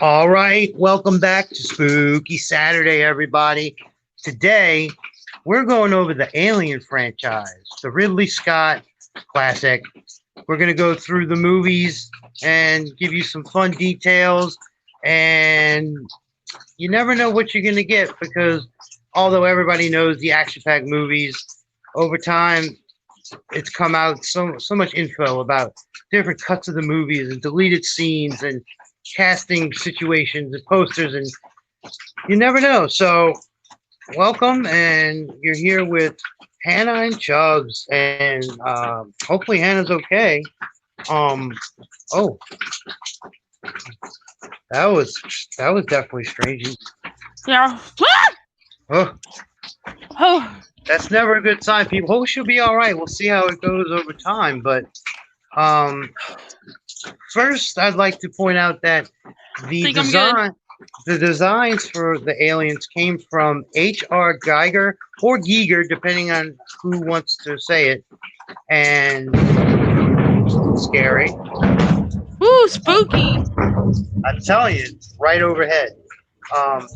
All right, welcome back to Spooky Saturday, everybody. Today, we're going over the Alien franchise, the Ridley Scott classic. We're going to go through the movies and give you some fun details. And you never know what you're going to get because although everybody knows the action-packed movies, over time, it's come out so much info about different cuts of the movies and deleted scenes and casting situations and posters, and you never know. So, welcome, and you're here with Hannah and Chubbs, and hopefully Hannah's okay. Um, oh, that was that was definitely strange. Yeah. Oh, Oh, that's never a good sign, people. Hope she'll be all right. We'll see how it goes over time, but um, first, I'd like to point out that the think I'm good. design, the designs for the aliens came from H.R. Geiger or Giger, depending on who wants to say it. And scary. Ooh, spooky. I'm telling you, it's right overhead. Um,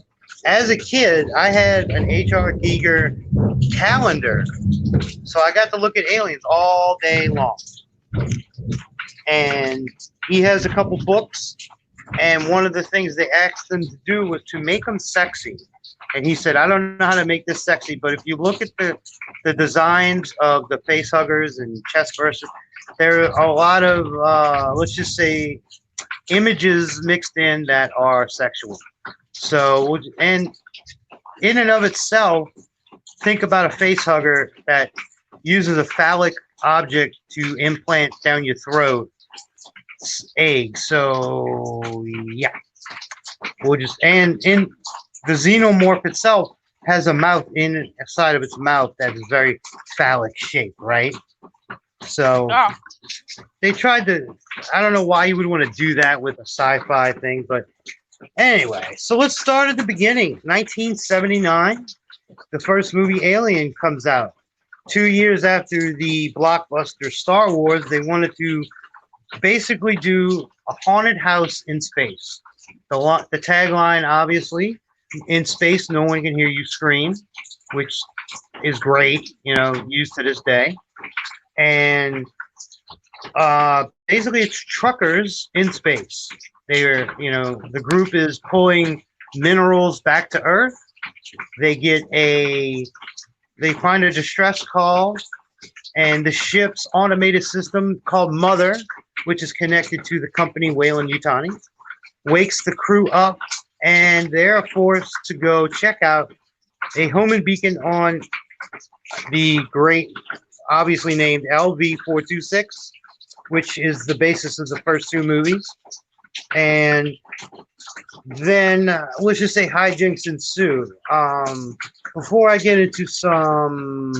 as a kid, I had an H.R. Giger calendar, so I got to look at aliens all day long. And he has a couple books, and one of the things they asked them to do was to make them sexy. And he said, I don't know how to make this sexy, but if you look at the designs of the face huggers and chest bursters, there are a lot of, let's just say, images mixed in that are sexual. So, and in and of itself, think about a face hugger that uses a phallic object to implant down your throat eggs. So yeah, we'll just and in the xenomorph itself has a mouth inside of its mouth that is very phallic shaped, right? So Oh, they tried to. I don't know why you would want to do that with a sci-fi thing, but anyway. So let's start at the beginning. 1979, the first movie Alien comes out. 2 years after the blockbuster Star Wars, they wanted to basically do a haunted house in space. The tagline, obviously, in space, no one can hear you scream, which is great, used to this day. And basically, it's truckers in space. The group is pulling minerals back to Earth. They they find a distress call, and the ship's automated system called Mother, which is connected to the company Weyland Yutani, wakes the crew up, and they're forced to go check out a homing beacon on the great, obviously named LV-426, which is the basis of the first two movies. And then let's just say hijinks ensue. Before I get into some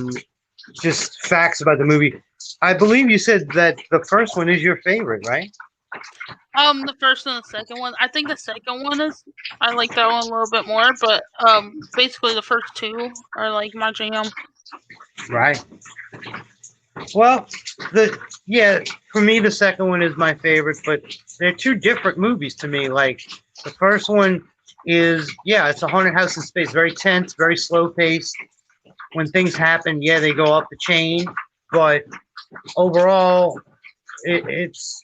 just facts about the movie, I believe you said that the first one is your favorite, right? the first and the second one. I think the second one is. I like that one a little bit more, but basically the first two are like my jam. Right. Well, for me the second one is my favorite, but they're two different movies to me. Like the first one is it's a haunted house in space, very tense, very slow paced. When things happen, they go up the chain, but overall, it's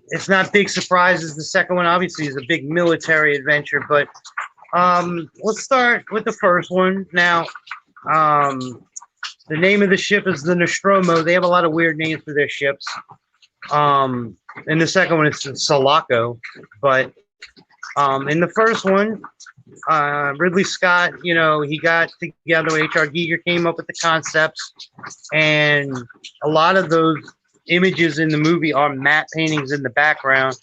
it's not big surprises. The second one obviously is a big military adventure, but let's start with the first one now. The name of the ship is the Nostromo. They have a lot of weird names for their ships. And the second one is Sulaco. But in the first one, Ridley Scott, he got together with H.R. Giger, came up with the concepts, and a lot of those images in the movie are matte paintings in the background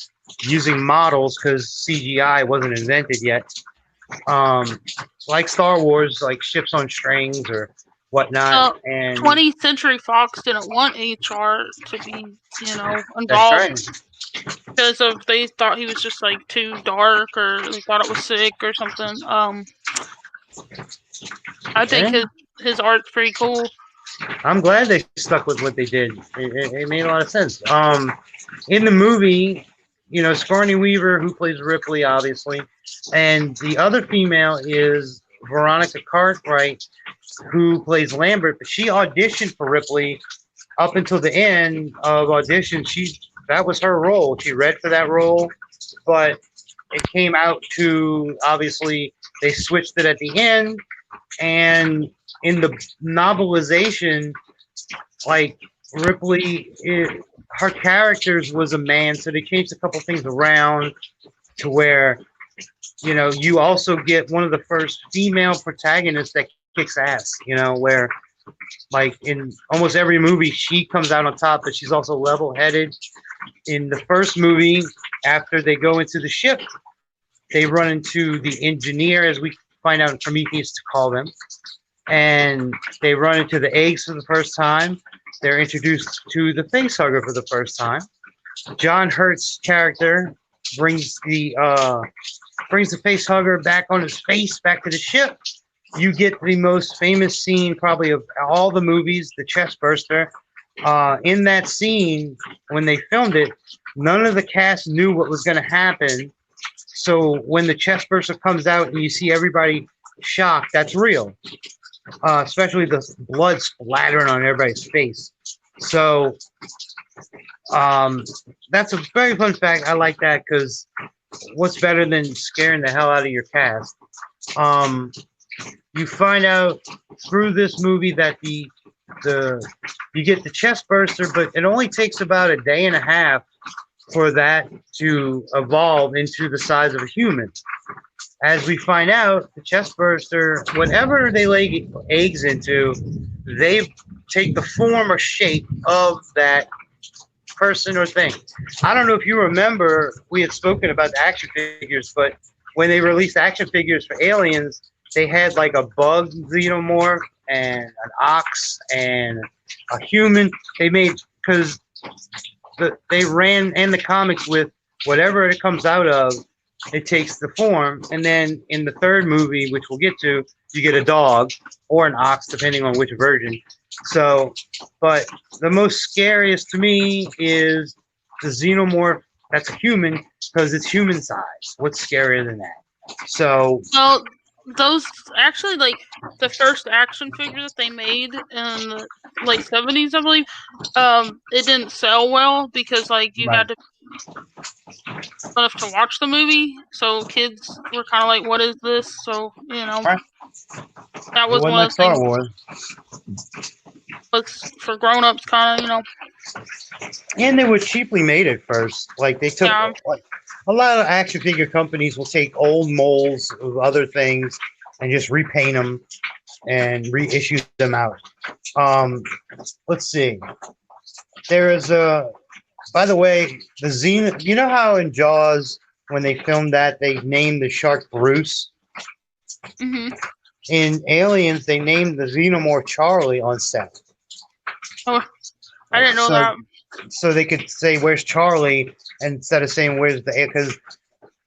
using models because CGI wasn't invented yet. Like Star Wars, like ships on strings or whatnot. And 20th Century Fox didn't want HR to be, involved. that's right. Because of they thought he was just like too dark, or they thought it was sick or something. I think his art's pretty cool. I'm glad they stuck with what they did. It made a lot of sense. In the movie, Sigourney Weaver, who plays Ripley, obviously, and the other female is Veronica Cartwright, who plays Lambert. But she auditioned for Ripley up until the end of audition. That was her role. She read for that role, but it came out to obviously they switched it at the end, and in the novelization, like Ripley, her characters was a man, so they changed a couple things around to where you also get one of the first female protagonists that kicks ass. Where like in almost every movie she comes out on top, but she's also level-headed. In the first movie, after they go into the ship, they run into the engineer, as we find out in Prometheus to call them, and they run into the eggs for the first time. They're introduced to the facehugger for the first time. John Hurt's character brings the facehugger back on his face, back to the ship. You get the most famous scene probably of all the movies, the chest burster. In that scene, when they filmed it, none of the cast knew what was going to happen. So when the chest burster comes out and you see everybody shocked, that's real. Especially the blood splattering on everybody's face. So that's a very fun fact. I like that because what's better than scaring the hell out of your cast? You find out through this movie that you get the chest burster, but it only takes about a day and a half for that to evolve into the size of a human. As we find out, the chest burster, whatever they lay eggs into, they take the form or shape of that person or thing. I don't know if you remember, we had spoken about the action figures, but when they released action figures for Aliens, they had like a bug xenomorph and an ox and a human. They made, because they ran in the comics with whatever it comes out of, it takes the form. And then in the third movie, which we'll get to, you get a dog or an ox, depending on which version. So, but the most scariest to me is the xenomorph that's a human, because it's human size. What's scarier than that? So, well, those actually, like the first action figure that they made in the late 70s, I believe, it didn't sell well because you had to enough to watch the movie, so kids were kind of like, "What is this?" So that was one of the Star things. Wars. But for grown-ups, kind of, And they were cheaply made at first. Like they took a lot of action figure companies will take old molds of other things and just repaint them and reissue them out. Let's see. There is by the way, the Xena. You know how in Jaws, when they filmed that, they named the shark Bruce? Mm-hmm. In Aliens, they named the xenomorph Charlie on set. Oh, I didn't know that. So they could say, "Where's Charlie?" instead of saying, "Where's the?" Because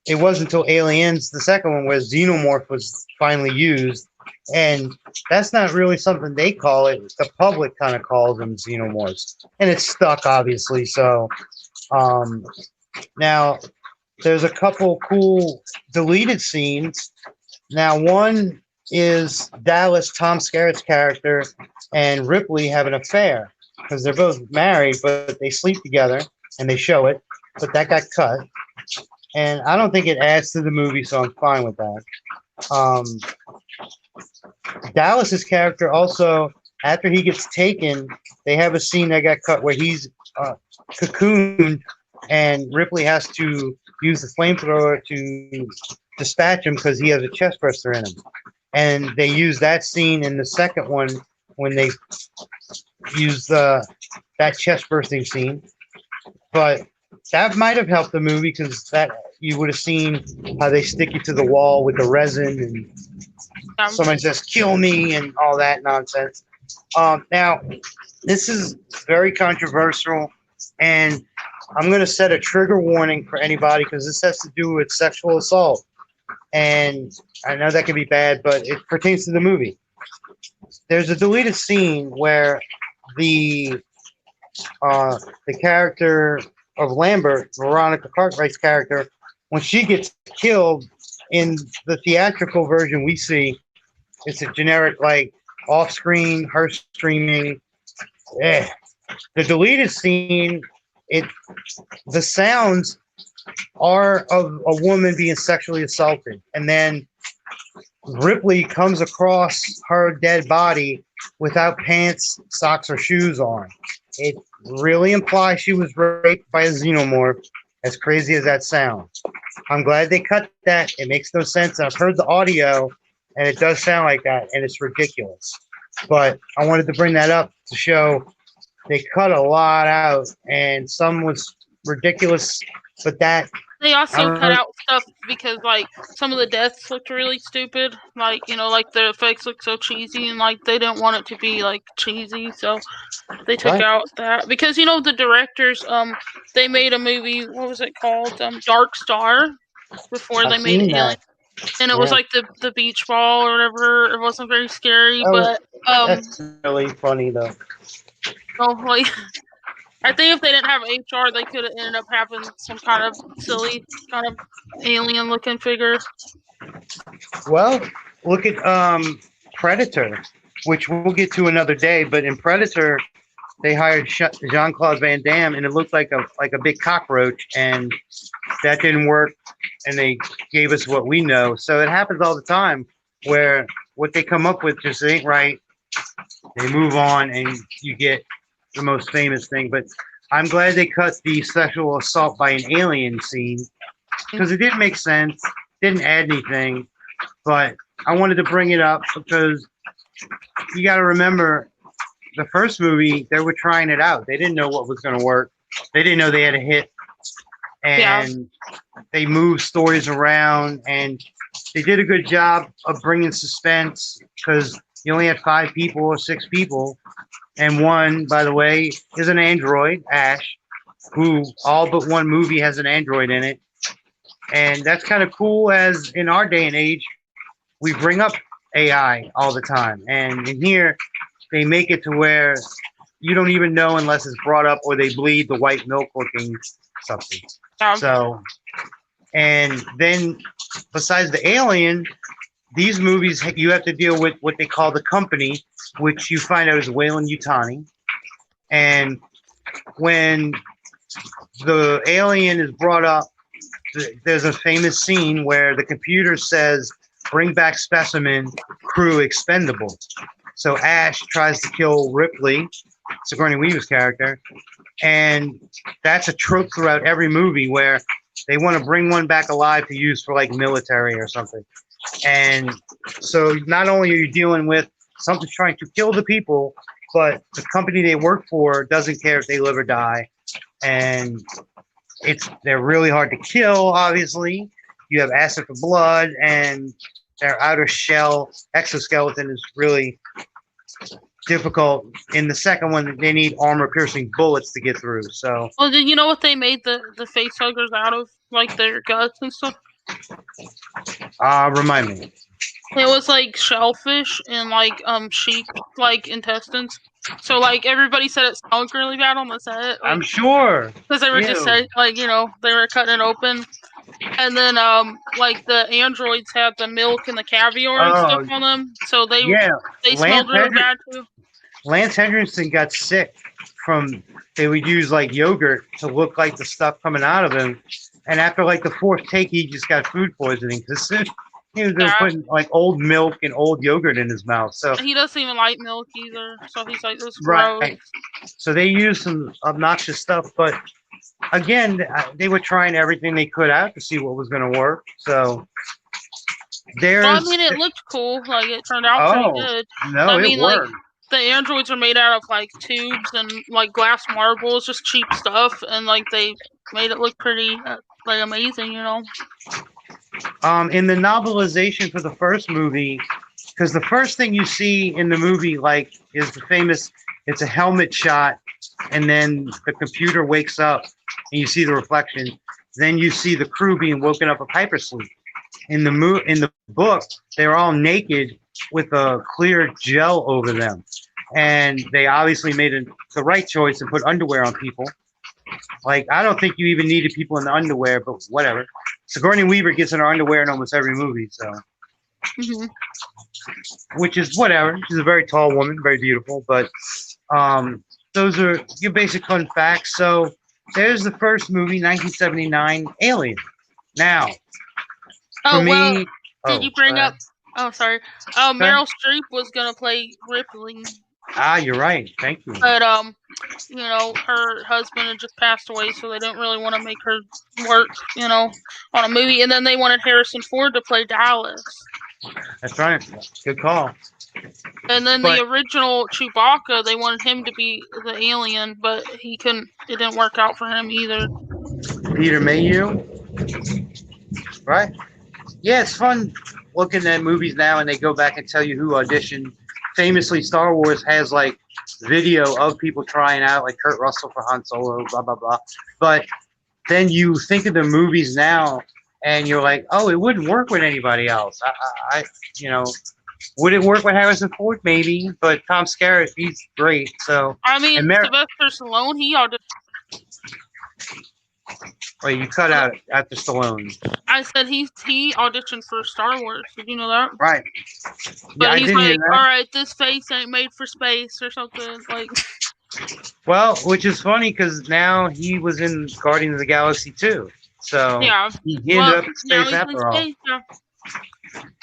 it wasn't until Aliens, the second one, where xenomorph was finally used, and that's not really something they call it. The public kind of calls them xenomorphs, and it's stuck, obviously. So now there's a couple cool deleted scenes. Now one is Dallas, Tom Skerritt's character, and Ripley have an affair because they're both married, but they sleep together, and they show it. But that got cut, and I don't think it adds to the movie, so I'm fine with that. Dallas's character also, after he gets taken, they have a scene that got cut where he's cocooned, and Ripley has to use the flamethrower to dispatch him because he has a chest burster in him. And they use that scene in the second one when they use that chest bursting scene. But that might have helped the movie because that you would have seen how they stick you to the wall with the resin and somebody says "kill me" and all that nonsense. Now, this is very controversial, and I'm going to set a trigger warning for anybody because this has to do with sexual assault. And I know that can be bad, but it pertains to the movie. There's a deleted scene where the character of Lambert, Veronica Cartwright's character, when she gets killed in the theatrical version we see, it's a generic like off screen, her screaming. Eh. The deleted scene, it the sounds are of a woman being sexually assaulted, and then Ripley comes across her dead body without pants, socks, or shoes on. It really implies she was raped by a xenomorph, as crazy as that sounds. I'm glad they cut that. It makes no sense. I've heard the audio, and it does sound like that, and it's ridiculous. But I wanted to bring that up to show they cut a lot out, and some was ridiculous, but that They also cut out stuff because, like, some of the deaths looked really stupid. Like, you know, like the effects look so cheesy, and like they didn't want it to be like cheesy, so they took out that because you know the directors, they made a movie. What was it called? Dark Star. Before they made Alien, and it was like the beach ball or whatever. It wasn't very scary, but that's really funny though. Oh, like. I think if they didn't have HR, they could have ended up having some kind of silly, kind of alien-looking figure. Well, look at Predator, which we'll get to another day. But in Predator, they hired Jean-Claude Van Damme, and it looked like a big cockroach, and that didn't work. And they gave us what we know. So it happens all the time, where what they come up with just ain't right. They move on, and you get the most famous thing. But I'm glad they cut the sexual assault by an alien scene because it didn't make sense, didn't add anything. But I wanted to bring it up because you got to remember the first movie, they were trying it out. They didn't know what was going to work. They didn't know they had a hit. And they moved stories around, and they did a good job of bringing suspense because you only had 5 people or 6 people. And one, by the way, is an android, Ash, who all but one movie has an android in it. And that's kind of cool, as in our day and age, we bring up AI all the time. And in here, they make it to where you don't even know unless it's brought up or they bleed the white milk looking something. So, and then besides the alien, these movies, you have to deal with what they call the company, which you find out is Weyland-Yutani. And when the alien is brought up, there's a famous scene where the computer says, "Bring back specimen, crew expendable." So Ash tries to kill Ripley, Sigourney Weaver's character, and that's a trope throughout every movie where they want to bring one back alive to use for like military or something. And so not only are you dealing with something trying to kill the people, but the company they work for doesn't care if they live or die. And they're really hard to kill, obviously. You have acid for blood, and their outer shell exoskeleton is really difficult. In the second one, they need armor-piercing bullets to get through. So, well, did you know what they made the face huggers out of? Like their guts and stuff? Remind me. It was like shellfish and like sheep like intestines. So like everybody said it stunk really bad on the set. Like, I'm sure because they were just saying, like, you know, they were cutting it open, and then like the androids had the milk and the caviar and stuff on them, so they smelled really bad too. Lance Henriksen got sick from they would use like yogurt to look like the stuff coming out of him, and after like the 4th take, he just got food poisoning because he was putting like old milk and old yogurt in his mouth. So he doesn't even like milk either. So he's like, "This is gross." Right. So they used some obnoxious stuff, but again, they were trying everything they could out to see what was going to work. So there's. Well, I mean, it looked cool. Like it turned out pretty good. No, I mean, it worked. Like the androids are made out of like tubes and like glass marbles, just cheap stuff, and like they made it look pretty like amazing, you know. In the novelization for the first movie, because the first thing you see in the movie, like, is the famous, it's a helmet shot, and then the computer wakes up, and you see the reflection. Then you see the crew being woken up of hypersleep. In the book, they're all naked with a clear gel over them, and they obviously made the right choice and put underwear on people. Like, I don't think you even needed people in the underwear, but whatever. Sigourney Weaver gets in her underwear in almost every movie, so. Hmm. Which is whatever. She's a very tall woman, very beautiful, but those are your basic fun facts. So there's the first movie, 1979, Alien. Now, for Oh well, me, did you bring up? Oh, sorry. Meryl Streep was gonna play Ripley. You're right. Thank you. But you know, her husband had just passed away, so they didn't really want to make her work, you know, on a movie. And then they wanted Harrison Ford to play Dallas. That's right. Good call. And then the original Chewbacca, they wanted him to be the alien, but he couldn't. It didn't work out for him either. Peter Mayhew. Right? Yeah, it's fun looking at movies now, and they go back and tell you who auditioned. Famously, Star Wars has like video of people trying out, like Kurt Russell for Han Solo, blah blah blah. But then you think of the movies now, and you're like, oh, it wouldn't work with anybody else. You know, would it work with Harrison Ford? Maybe, but Tom Skerritt, he's great. So I mean, Sylvester Stallone, he auditioned. Wait, you cut out after Stallone. I said he auditioned for Star Wars. Did you know that? Right. But he's like, all right, this face ain't made for space or something. Like. Well, which is funny because now he was in Guardians of the Galaxy too. So yeah, he ended up in space after all. Yeah.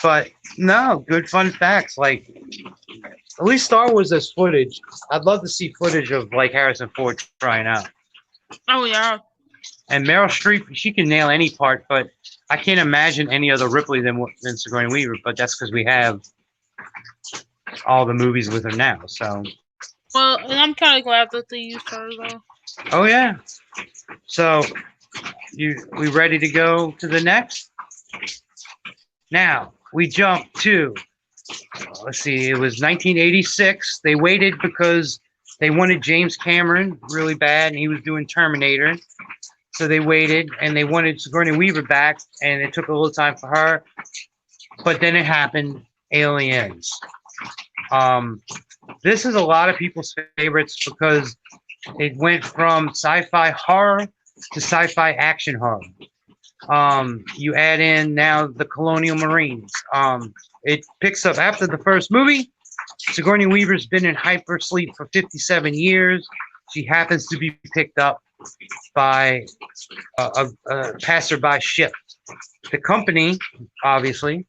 But no, good fun facts. Like, at least Star Wars has footage. I'd love to see footage of like Harrison Ford trying out. Oh yeah. And Meryl Streep, she can nail any part, but I can't imagine any other Ripley than Sigourney Weaver. But that's because we have all the movies with her now. So. Well, and I'm kind of glad that they used her though. Oh yeah. So, we ready to go to the next? Now we jump to. Let's see. It was 1986. They waited because they wanted James Cameron really bad, and he was doing Terminator. So they waited, and they wanted Sigourney Weaver back, and it took a little time for her. But then it happened, Aliens. This is a lot of people's favorites because it went from sci-fi horror to sci-fi action horror. You add in now the Colonial Marines. It picks up after the first movie. Sigourney Weaver's been in hypersleep for 57 years. She happens to be picked up by a passerby ship. The company, obviously,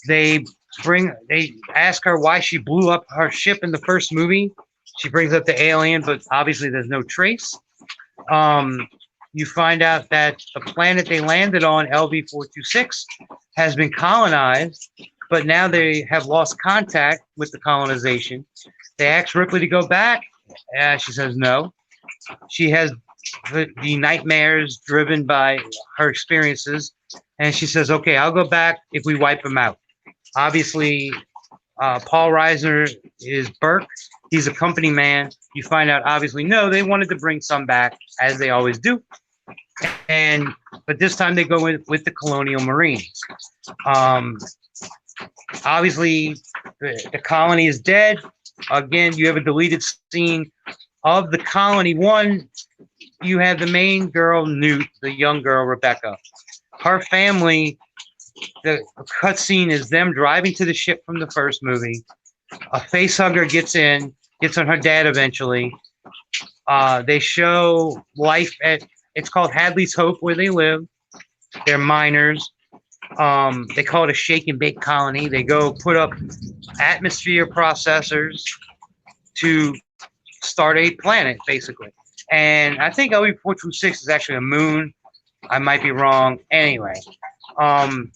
they ask her why she blew up her ship in the first movie. She brings up the alien, but obviously there's no trace. You find out that the planet they landed on, LV-426, has been colonized, but now they have lost contact with the colonization. They ask Ripley to go back. She says no. She has the nightmares driven by her experiences, and she says, okay, I'll go back if we wipe them out. Obviously, Paul Reiser is Burke. He's a company man. You find out, obviously, no, they wanted to bring some back, as they always do. But this time they go with the Colonial Marines. Obviously, the colony is dead. Again, you have a deleted scene of the colony. One, you have the main girl, Newt, the young girl, Rebecca. Her family, the cutscene is them driving to the ship from the first movie. A facehugger gets on her dad eventually. They show life it's called Hadley's Hope, where they live. They're miners. They call it a shake and bake colony. They go put up atmosphere processors to start a planet, basically. And I think LV-426 is actually a moon. I might be wrong. Anyway, the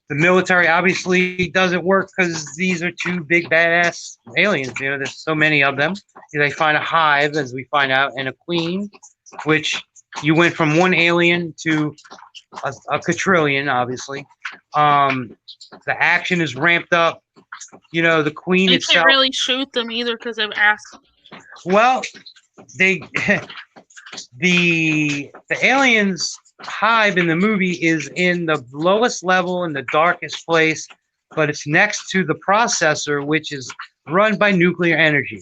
military obviously doesn't work because these are two big badass aliens. You know, there's so many of them. They find a hive, as we find out, and a queen, which you went from one alien to a quadrillion, obviously. The action is ramped up. You know, the queen itself. You can't really shoot them either because they've asked. Well, the aliens hive in the movie is in the lowest level in the darkest place, but it's next to the processor, which is run by nuclear energy.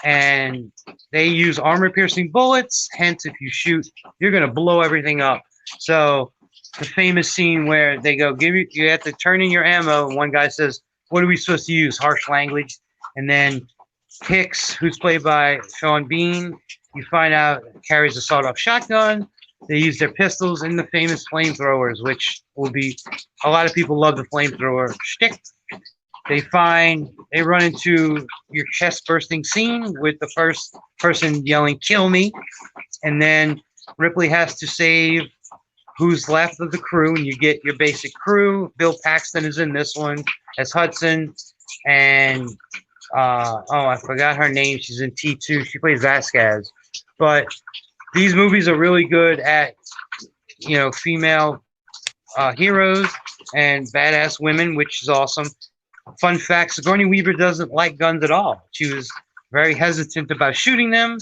and they use armor-piercing bullets. Hence, if you shoot, you're gonna blow everything up. So the famous scene where they go, you have to turn in your ammo, and one guy says, "What are we supposed to use?" Harsh language, and then Hicks, who's played by Sean Bean, you find out carries a sawed-off shotgun. They use their pistols and the famous flamethrowers, which will be a lot of people love the flamethrower shtick. They run into your chest bursting scene with the first person yelling, "Kill me," and then Ripley has to save who's left of the crew, and you get your basic crew. Bill Paxton is in this one as Hudson, and I forgot her name. She's in T2. She plays Vasquez. But these movies are really good at, female heroes and badass women, which is awesome. Fun fact, Sigourney Weaver doesn't like guns at all. She was very hesitant about shooting them,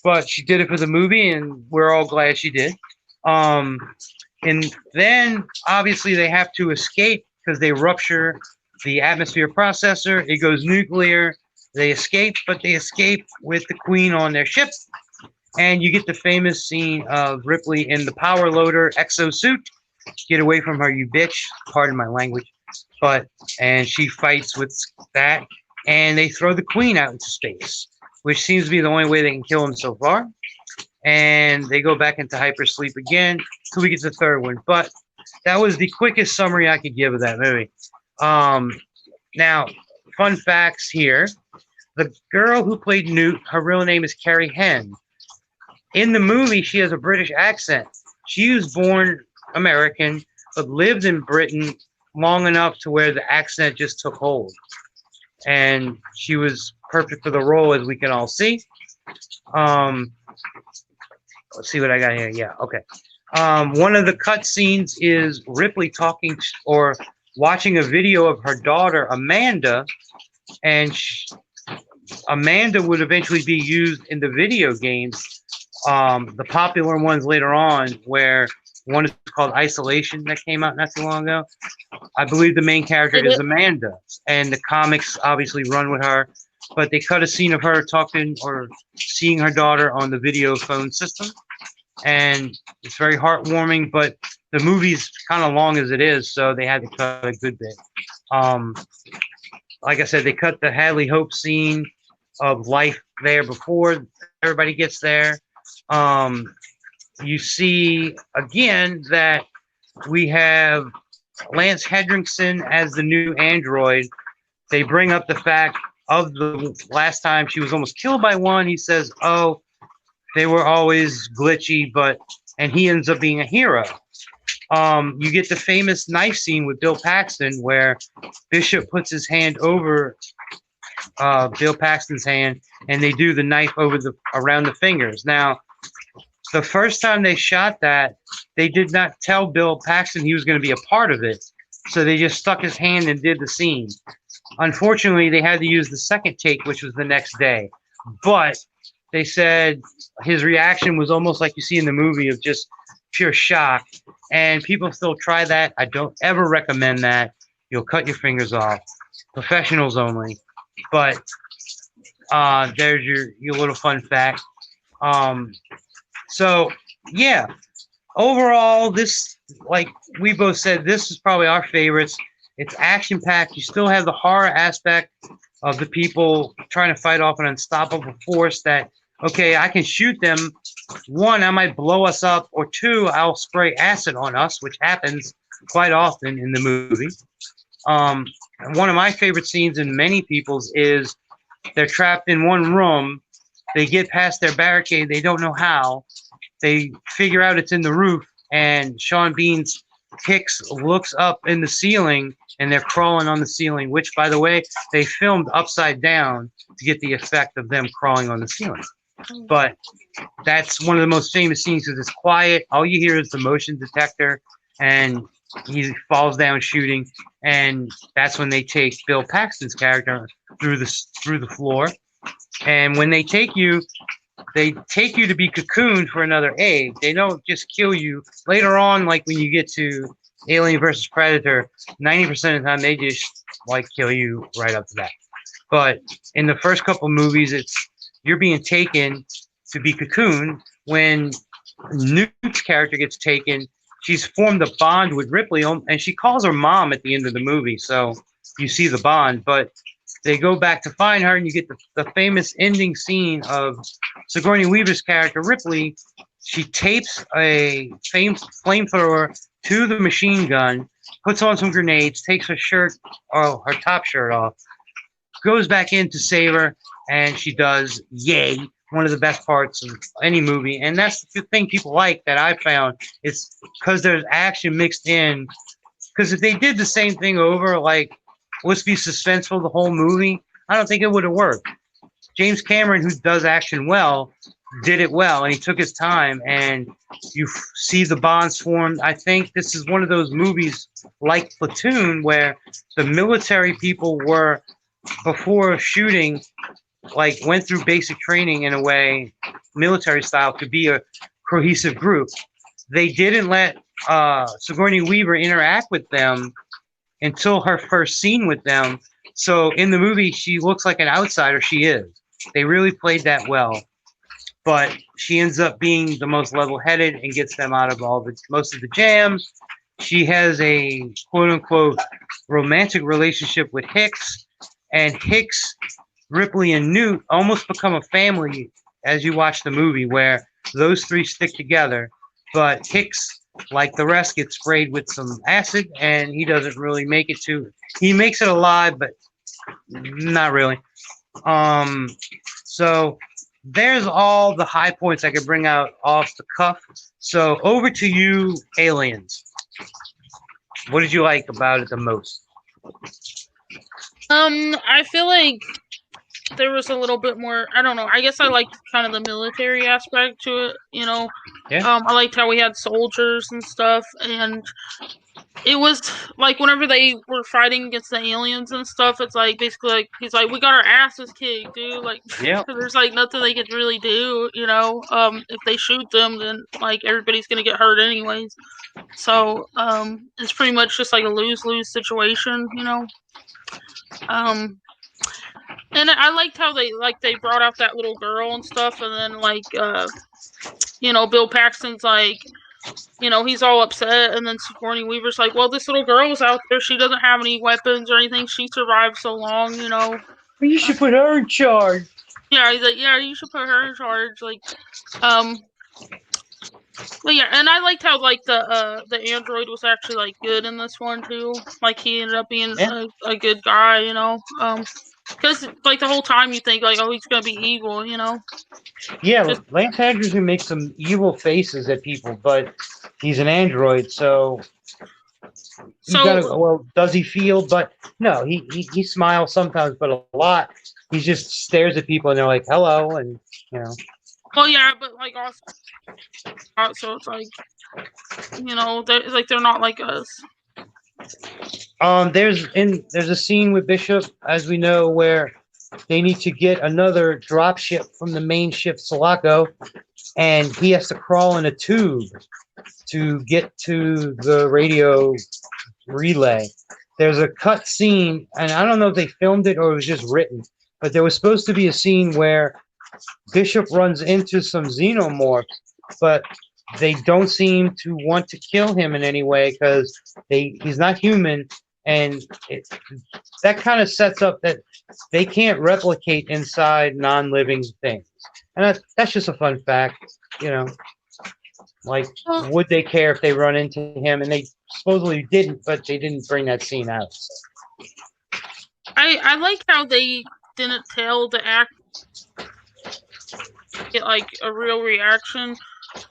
but she did it for the movie, and we're all glad she did. And then, obviously, they have to escape because they rupture the atmosphere processor. It goes nuclear. They escape, but they escape with the Queen on their ship. And you get the famous scene of Ripley in the power loader exosuit. Get away from her, you bitch. Pardon my language. And she fights with that. And they throw the Queen out into space, which seems to be the only way they can kill him so far. And they go back into hypersleep again till we get to the third one. But that was the quickest summary I could give of that movie. Now, fun facts here. The girl who played Newt, her real name is Carrie Henn. In the movie, she has a British accent. She was born American, but lived in Britain long enough to where the accent just took hold. And she was perfect for the role, as we can all see. Let's see what I got here. Yeah, okay. One of the cut scenes is Ripley talking or watching a video of her daughter, Amanda, and Amanda would eventually be used in the video games. The popular ones later on, where one is called Isolation that came out not too long ago. I believe the main character is Amanda, and the comics obviously run with her. But they cut a scene of her talking or seeing her daughter on the video phone system. And it's very heartwarming, but the movie's kind of long as it is, so they had to cut a good bit. Like I said, they cut the Hadley Hope scene of life there before everybody gets there. You see, again, that we have Lance Hendrickson as the new android. They bring up the fact of the last time she was almost killed by one. He says, "Oh, they were always glitchy," and he ends up being a hero. You get the famous knife scene with Bill Paxton where Bishop puts his hand over Bill Paxton's hand, and they do the knife around the fingers. Now, the first time they shot that, they did not tell Bill Paxton he was going to be a part of it, so they just stuck his hand and did the scene. Unfortunately, they had to use the second take, which was the next day. But they said his reaction was almost like you see in the movie of just pure shock. And people still try that. I don't ever recommend that. You'll cut your fingers off. Professionals only. But there's your little fun fact. So, yeah. Overall, this, like we both said, this is probably our favorites. It's action-packed. You still have the horror aspect of the people trying to fight off an unstoppable force that, okay, I can shoot them. One, I might blow us up, or two, I'll spray acid on us, which happens quite often in the movie. One of my favorite scenes in many people's is they're trapped in one room. They get past their barricade. They don't know how. They figure out it's in the roof, and Sean Bean's Hicks looks up in the ceiling, and they're crawling on the ceiling, which, by the way, they filmed upside down to get the effect of them crawling on the ceiling. But that's one of the most famous scenes because it's quiet. All you hear is the motion detector, and he falls down shooting, and that's when they take Bill Paxton's character through the floor. And when they take you to be cocooned for another egg. They don't just kill you. Later on, like when you get to Alien versus Predator, 90% of the time they just kill you right up to that. But in the first couple movies, it's you're being taken to be cocooned. When Newt's character gets taken, she's formed a bond with Ripley, and she calls her mom at the end of the movie. So you see the bond, but they go back to find her, and you get the famous ending scene of Sigourney Weaver's character Ripley. She tapes a flamethrower to the machine gun, puts on some grenades, takes her shirt, or her top shirt off, goes back in to save her, and she does. Yay! One of the best parts of any movie, and that's the thing people like that I found. It's because there's action mixed in. Because if they did the same thing over, like let's be suspenseful the whole movie, I don't think it would have worked. James Cameron, who does action well, did it well, and he took his time, and you see the bonds formed. I think this is one of those movies like Platoon where the military people were, before shooting, like went through basic training in a way, military style, to be a cohesive group. They didn't let Sigourney Weaver interact with them until her first scene with them. So in the movie, she looks like an outsider. She is. They really played that well. But she ends up being the most level-headed and gets them out of most of the jams. She has a quote-unquote romantic relationship with Hicks, and Hicks, Ripley, and Newt almost become a family as you watch the movie, where those three stick together. But Hicks, like the rest, gets sprayed with some acid, and he doesn't really make it to. He makes it alive, but not really. So there's all the high points I could bring out off the cuff. So over to you, Aliens. What did you like about it the most? I feel like there was a little bit more. I don't know. I guess I liked kind of the military aspect to it. You know, Yeah. I liked how we had soldiers and stuff, and it was like whenever they were fighting against the aliens and stuff, it's like basically like he's like, we got our asses kicked, dude. Like, Yeah. there's like nothing they could really do. You know, if they shoot them, then like everybody's gonna get hurt anyways. So it's pretty much just like a lose-lose situation. You know. And I liked how they brought out that little girl and stuff, and then like Bill Paxton's like, he's all upset, and then Sigourney Weaver's like, well, this little girl's out there, she doesn't have any weapons or anything, she survived so long, You should put her in charge. Yeah, he's like, yeah, you should put her in charge, like, but yeah, and I liked how like the android was actually like good in this one too, like he ended up being a good guy, because like the whole time you think like, oh, he's gonna be evil, Yeah, Lance Andrews can make some evil faces at people, but he's an android, so does he feel? But no, he smiles sometimes, but a lot he just stares at people and they're like, hello, and Well, yeah, but like also it's like they're not like us. There's a scene with Bishop, as we know, where they need to get another drop ship from the main ship Sulaco, and he has to crawl in a tube to get to the radio relay. There's a cut scene, and I don't know if they filmed it or it was just written, but there was supposed to be a scene where Bishop runs into some xenomorphs, but they don't seem to want to kill him in any way because he's not human, and that kind of sets up that they can't replicate inside non-living things. And that's just a fun fact, Like, would they care if they run into him? And they supposedly didn't, but they didn't bring that scene out. So. I like how they didn't tell the actor get like a real reaction.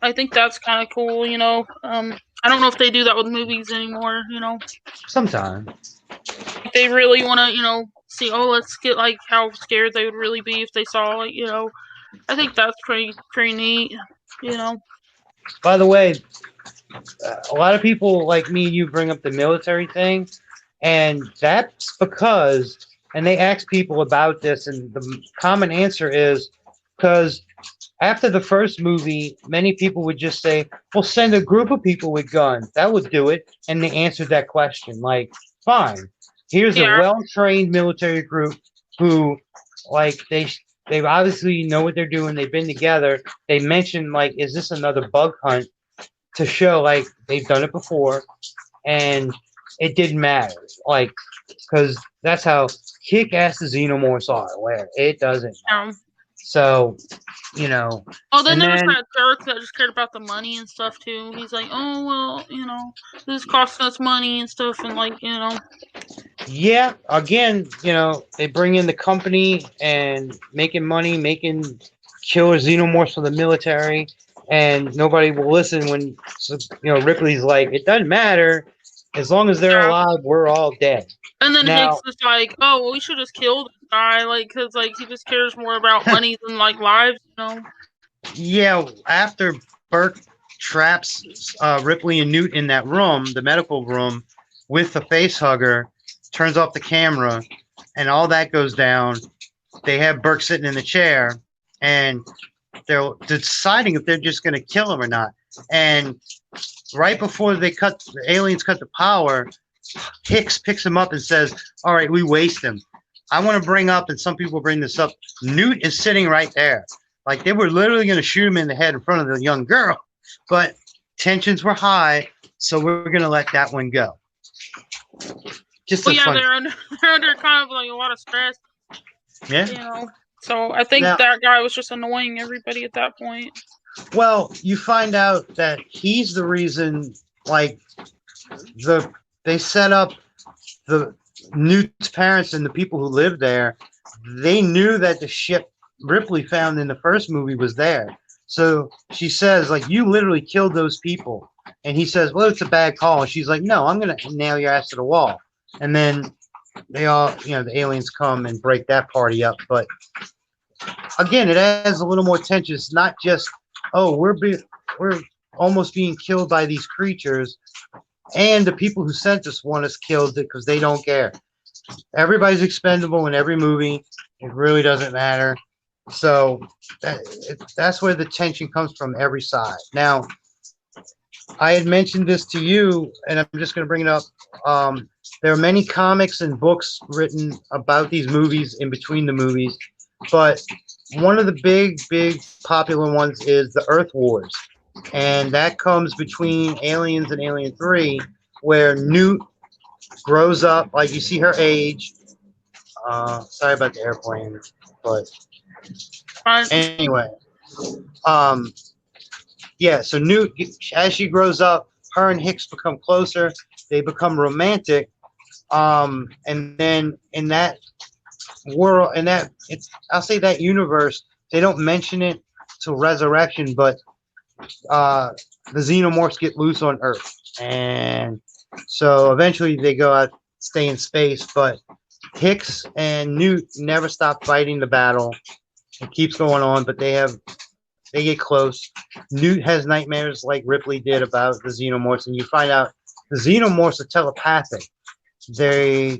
I think that's kind of cool, I don't know if they do that with movies anymore, Sometimes. They really want to, see, let's get like how scared they would really be if they saw it, I think that's pretty neat, By the way, a lot of people like me and you bring up the military thing, and that's because, and they ask people about this, and the common answer is because after the first movie, many people would just say, well, send a group of people with guns. That would do it. And they answered that question. Like, fine. Here's a well-trained military group who, like, they They obviously know what they're doing. They've been together. They mentioned like, is this another bug hunt to show like they've done it before, and it didn't matter. Like, because that's how kick-ass the xenomorphs are. Where it doesn't matter. So, you know. Oh, then and there was then that jerk that just cared about the money and stuff too. He's like, oh well, this is costing us money and stuff, and like, yeah, again, they bring in the company and making money, making killer xenomorphs for the military, and nobody will listen when Ripley's like, it doesn't matter as long as they're alive, we're all dead. And then Hicks is like, oh, well, we should just kill the guy, like, because like he just cares more about money than like lives, Yeah, after Burke traps Ripley and Newt in that room, the medical room, with the face hugger, turns off the camera, and all that goes down. They have Burke sitting in the chair, and they're deciding if they're just going to kill him or not. And right before the aliens cut the power, Hicks picks him up and says, all right, we waste him. I want to bring up, and some people bring this up, Newt is sitting right there. Like, they were literally going to shoot him in the head in front of the young girl, but tensions were high, so we're going to let that one go. Just they're under kind of like a lot of stress. Yeah. So I think that guy was just annoying everybody at that point. Well, you find out that he's the reason, like, they set up the Newt's parents and the people who lived there. They knew that the ship Ripley found in the first movie was there. So she says, like, you literally killed those people. And he says, well, it's a bad call. And she's like, no, I'm going to nail your ass to the wall. And then they all, the aliens come and break that party up. But again, it adds a little more tension. It's not just, oh, we're almost being killed by these creatures, and the people who sent us want us killed because they don't care. Everybody's expendable in every movie. It really doesn't matter. So that's where the tension comes from every side. Now, I had mentioned this to you, and I'm just going to bring it up. There are many comics and books written about these movies in between the movies, but one of the big popular ones is the Earth Wars, and that comes between Aliens and Alien 3, where Newt grows up, like you see her age. Sorry about the airplane, but anyway, yeah. So Newt, as she grows up, her and Hicks become closer. They become romantic, and then in that world, I'll say that universe, they don't mention it till Resurrection, but the xenomorphs get loose on Earth, and so eventually they go out, stay in space. But Hicks and Newt never stop fighting the battle. It keeps going on, but they get close. Newt has nightmares like Ripley did about the xenomorphs, and you find out the xenomorphs are telepathic. They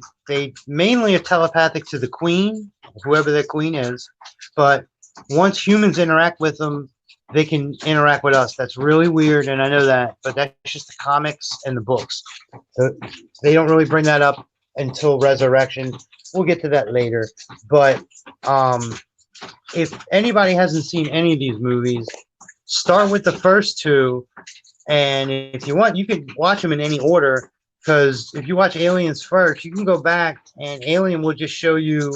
mainly are telepathic to the queen, whoever their queen is, but once humans interact with them, they can interact with us. That's really weird, and I know that, but that's just the comics and the books. They don't really bring that up until Resurrection. We'll get to that later. But if anybody hasn't seen any of these movies, start with the first two, and if you want, you can watch them in any order, because if you watch Aliens first, you can go back, and Alien will just show you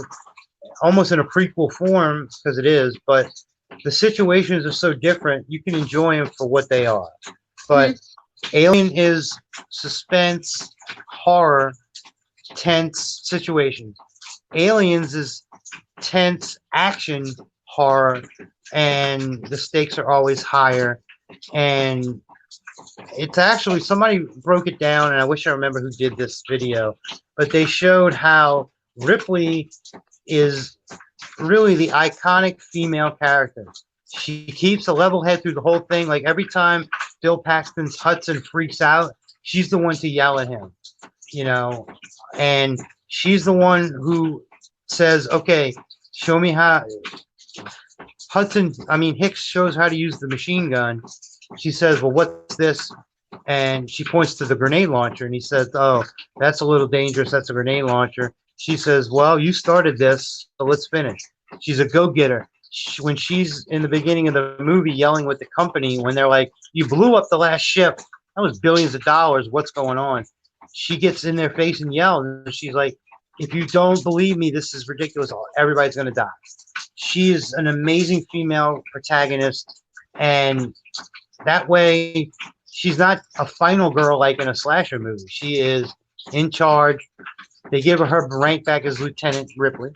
almost in a prequel form, because it is, but the situations are so different, you can enjoy them for what they are. But Alien is suspense, horror, tense situations. Aliens is tense action, horror, and the stakes are always higher. And it's actually, somebody broke it down, and I wish I remember who did this video, but they showed how Ripley is really the iconic female character. She keeps a level head through the whole thing. Like, every time Bill Paxton's Hudson freaks out, she's the one to yell at him, and she's the one who says, okay, show me how. Hicks shows how to use the machine gun. She says, well, what's this? And she points to the grenade launcher, and he says, oh, that's a little dangerous. That's a grenade launcher. She says, well, you started this, so let's finish. She's a go-getter. When she's in the beginning of the movie yelling with the company, when they're like, "You blew up the last ship. That was billions of dollars. What's going on?" She gets in their face and yells, and she's like, "If you don't believe me, this is ridiculous. Everybody's going to die." She is an amazing female protagonist, and that way, she's not a final girl like in a slasher movie. She is in charge. They give her rank back as Lieutenant Ripley.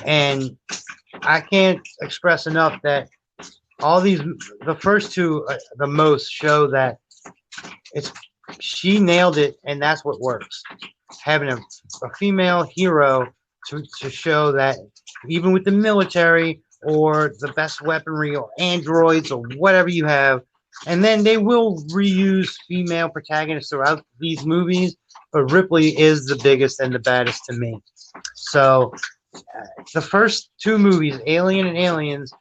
And I can't express enough that all these, the first two, the most show that it's she nailed it, and that's what works. Having a female hero to show that even with the military or the best weaponry or androids or whatever you have, and then they will reuse female protagonists throughout these movies, but Ripley is the biggest and the baddest to me. So the first two movies, Alien and Aliens,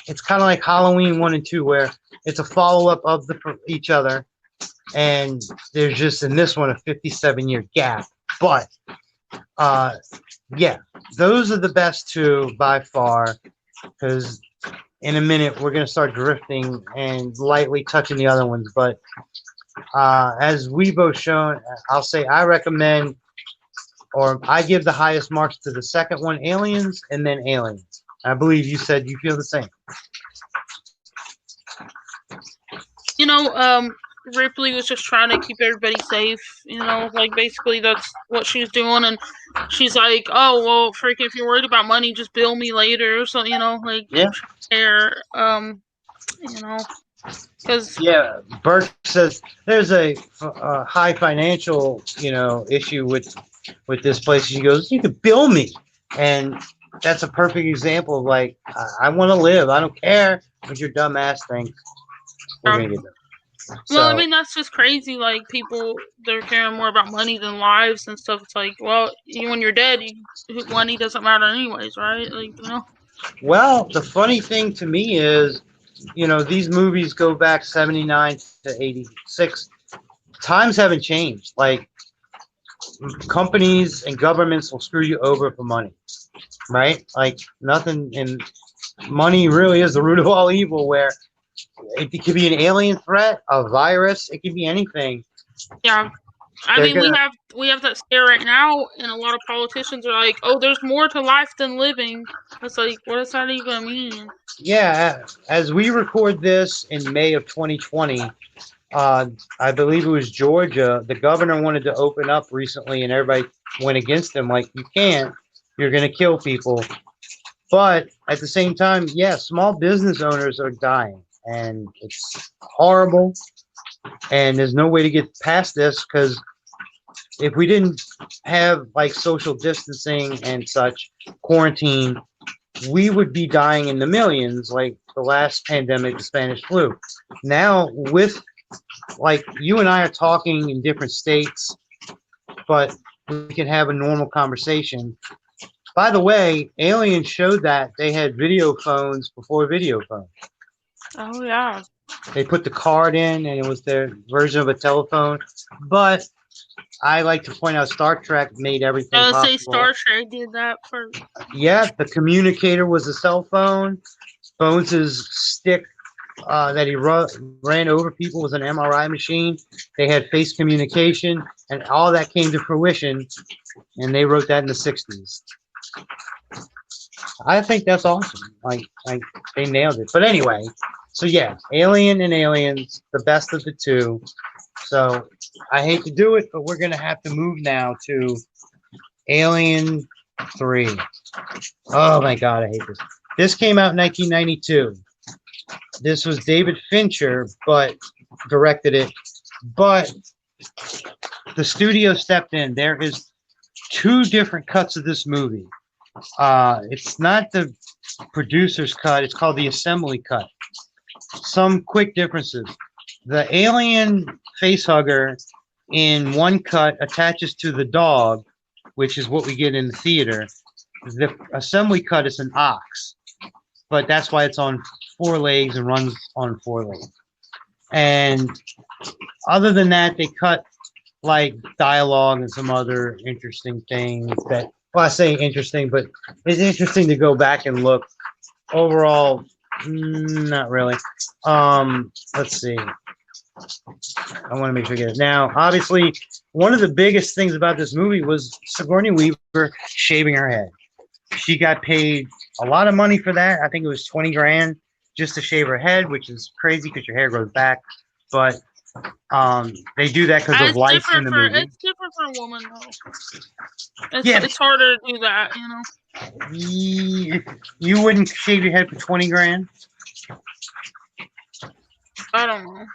it's kind of like Halloween 1 and 2, where it's a follow-up of each other, and there's just in this one a 57-year gap. But yeah, those are the best two by far, because in a minute we're going to start drifting and lightly touching the other ones. But as we both shown, I'll say I recommend, or I give the highest marks to the second one, Aliens, and then Aliens. I believe you said you feel the same. You know, Ripley was just trying to keep everybody safe. You know, like basically that's what she was doing, and she's like, "Oh well, freaking, if you're worried about money, just bill me later." So you know, like Yeah. There, you know, because yeah, Burke says there's a high financial, issue with this place. She goes, "You could bill me," and that's a perfect example of like, I want to live. I don't care what your dumb ass thinks. We're gonna get them. Well, I mean, that's just crazy. Like, people, they're caring more about money than lives and stuff. It's like, well, when you're dead, money doesn't matter anyways, right? Like, you know? Well, the funny thing to me is, these movies go back 79 to 86. Times haven't changed. Like, companies and governments will screw you over for money, right? Like, nothing in money really is the root of all evil, where it could be an alien threat, a virus, it could be anything. Yeah. I mean, we have that scare right now, and a lot of politicians are like, "Oh, there's more to life than living." It's like, what does that even mean? Yeah, as we record this in May of 2020, I believe it was Georgia, the governor wanted to open up recently, and everybody went against him, like, you can't, you're going to kill people. But at the same time, yeah, small business owners are dying, and it's horrible, and there's no way to get past this, because if we didn't have like social distancing and such, quarantine, we would be dying in the millions, like the last pandemic, the Spanish flu. Now, with like you and I are talking in different states, but we can have a normal conversation. By the way, Aliens showed that they had video phones before video phones. Oh, yeah. They put the card in, and it was their version of a telephone. But I like to point out Star Trek made everything possible. Say Star Trek did that first. Yeah, the communicator was a cell phone. Bones' stick that he ran over people was an MRI machine. They had face communication, and all that came to fruition, and they wrote that in the 60s. I think that's awesome. Like they nailed it. But anyway, so yeah, Alien and Aliens, the best of the two. So I hate to do it, but we're going to have to move now to Alien 3. Oh my God, I hate this. This came out in 1992. This was David Fincher, but directed it. But the studio stepped in. There is 2 different cuts of this movie. It's not the producer's cut. It's called the assembly cut. Some quick differences. The alien facehugger in one cut attaches to the dog, which is what we get in the theater. The assembly cut is an ox, but that's why it's on 4 legs and runs on 4 legs. And other than that, they cut like dialogue and some other interesting things that Well, I say interesting, but it's interesting to go back and look. Overall, not really. Let's see. I want to make sure I get it. Now, obviously, one of the biggest things about this movie was Sigourney Weaver shaving her head. She got paid a lot of money for that. I think it was 20 grand just to shave her head, which is crazy because your hair grows back. But they do that because of lights in the movie. It's different for a woman, though. It's harder to do that, you know. You wouldn't shave your head for 20 grand? I don't know.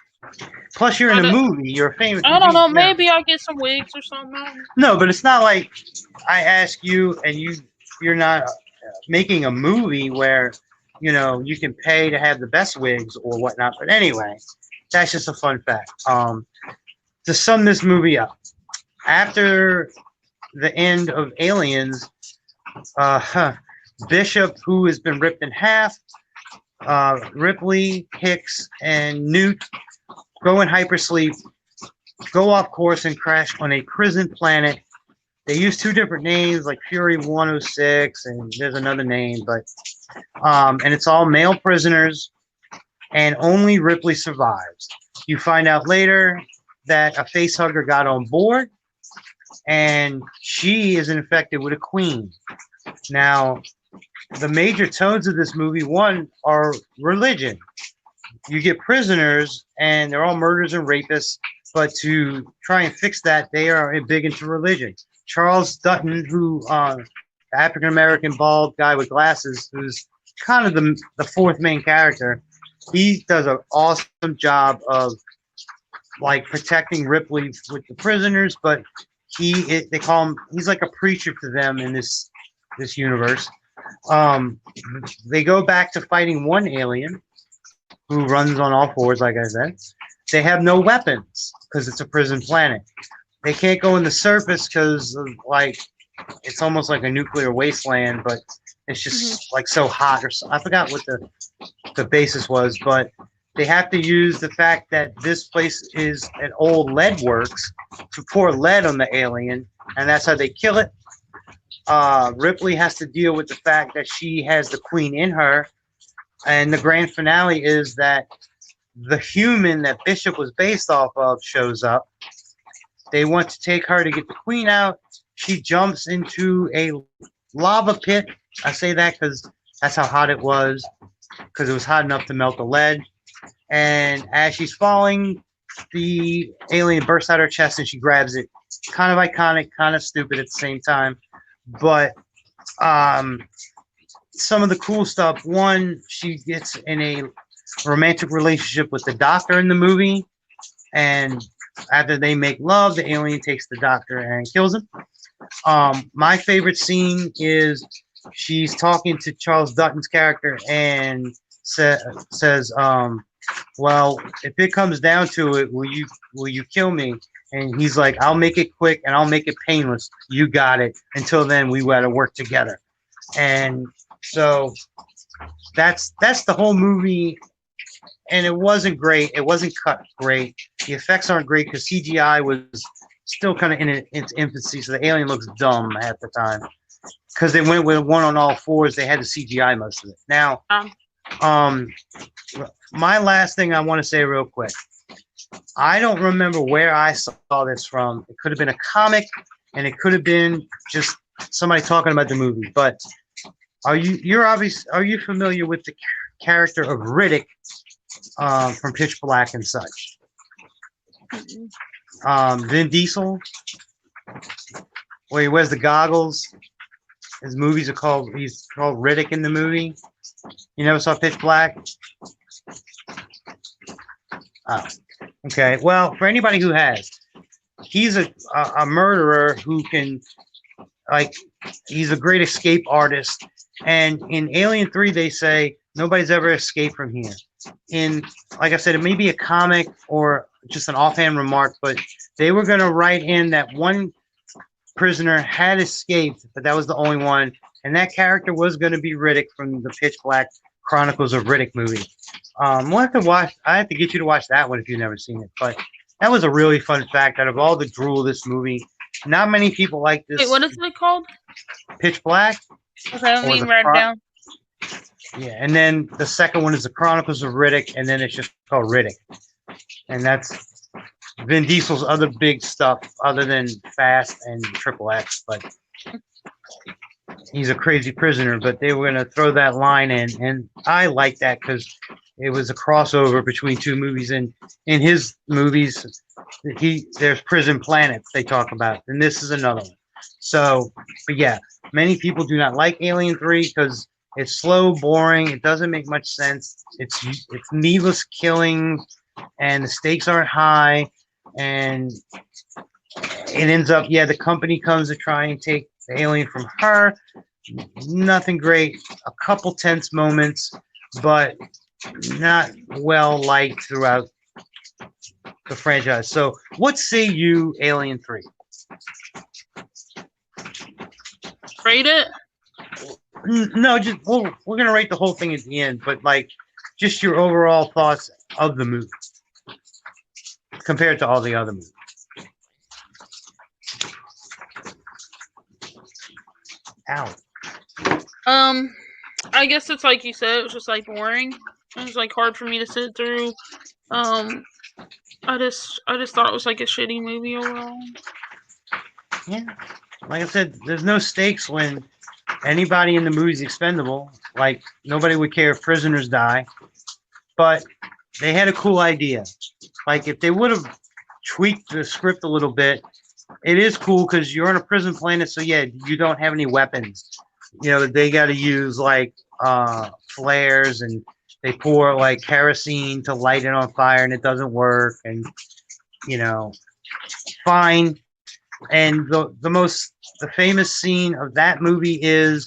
Plus, you're in a movie. You're famous. I don't know. Maybe I'll get some wigs or something. No, but it's not like I ask you and you're not making a movie where, you know, you can pay to have the best wigs or whatnot. But anyway, that's just a fun fact. To sum this movie up, after the end of Aliens, Bishop, who has been ripped in half, Ripley, Hicks, and Newt go in hypersleep, go off course, and crash on a prison planet. They use two different names, like Fury 106, and there's another name, but and it's all male prisoners, and only Ripley survives. You find out later that a facehugger got on board, and she is infected with a queen. Now, the major tones of this movie, one, are religion. You get prisoners, and they're all murderers and rapists, but to try and fix that, they are big into religion. Charles Dutton, who, the African-American bald guy with glasses, who's kind of the fourth main character, he does an awesome job of, like, protecting Ripley with the prisoners, but they call him, he's like a preacher to them in this universe. They go back to fighting one alien who runs on all fours, like I said. They have no weapons because it's a prison planet. They can't go in the surface because, like, it's almost like a nuclear wasteland, but it's just like so hot. Or so, I forgot what the basis was, but they have to use the fact that this place is an old lead works to pour lead on the alien, and that's how they kill it. Ripley has to deal with the fact that she has the queen in her, and the grand finale is that the human that Bishop was based off of shows up. They want to take her to get the queen out. She jumps into a lava pit. I say that because that's how hot it was, because it was hot enough to melt the lead. And as she's falling, the alien bursts out her chest and she grabs it. Kind of iconic, kind of stupid at the same time. But some of the cool stuff, one, she gets in a romantic relationship with the doctor in the movie, and after they make love, the alien takes the doctor and kills him. My favorite scene is she's talking to Charles Dutton's character and says, well, if it comes down to it, will you kill me? And he's like, I'll make it quick and I'll make it painless. You got it. Until then, we got to work together. And so that's the whole movie. And it wasn't great. It wasn't cut great. The effects aren't great because CGI was still kind of in its infancy. So the alien looks dumb half the time. Because they went with one on all fours, they had to CGI most of it. Now, my last thing I want to say real quick. I don't remember where I saw this from. It could have been a comic, and it could have been just somebody talking about the movie. But are you familiar with the character of Riddick from Pitch Black and such? Vin Diesel, where he wears the goggles. His movies he's called Riddick in the movie. You never saw Pitch Black? Oh. Okay, well, for anybody who has, he's a murderer who can, like, he's a great escape artist. And in Alien 3, they say nobody's ever escaped from here. In, like I said, it may be a comic or just an offhand remark, but they were going to write in that one prisoner had escaped, but that was the only one. And that character was going to be Riddick from the Pitch Black Chronicles of Riddick movie. We'll have to watch. I have to get you to watch that one if you've never seen it. But that was a really fun fact. Out of all the drool of this movie, not many people like this. Wait, what is it called? Pitch Black. Okay, let Or me the write it down. Yeah, and then the second one is the Chronicles of Riddick, and then it's just called Riddick, and that's Vin Diesel's other big stuff, other than Fast and Triple X. But he's a crazy prisoner. But they were gonna throw that line in, and I like that because it was a crossover between two movies. And in his movies, there's prison planets they talk about, and this is another one. So, but yeah, many people do not like Alien 3 because it's slow, boring. It doesn't make much sense. It's needless killing, and the stakes aren't high, and it ends up, yeah, the company comes to try and take the alien from her. Nothing great. A couple tense moments, but not well liked throughout the franchise. So, what say you, Alien 3? Rate it? No, just we're gonna rate the whole thing at the end, but like, just your overall thoughts of the movie compared to all the other movies. Ow. I guess it's like you said, it was just like boring. It was like hard for me to sit through. I just thought it was like a shitty movie overall. Yeah, like I said, there's no stakes when anybody in the movie's expendable. Like, nobody would care if prisoners die, but they had a cool idea. Like, if they would have tweaked the script a little bit, it is cool because you're on a prison planet, so yeah, you don't have any weapons. You know, they got to use like flares, and they pour like kerosene to light it on fire, and it doesn't work. And you know, fine. And the famous scene of that movie is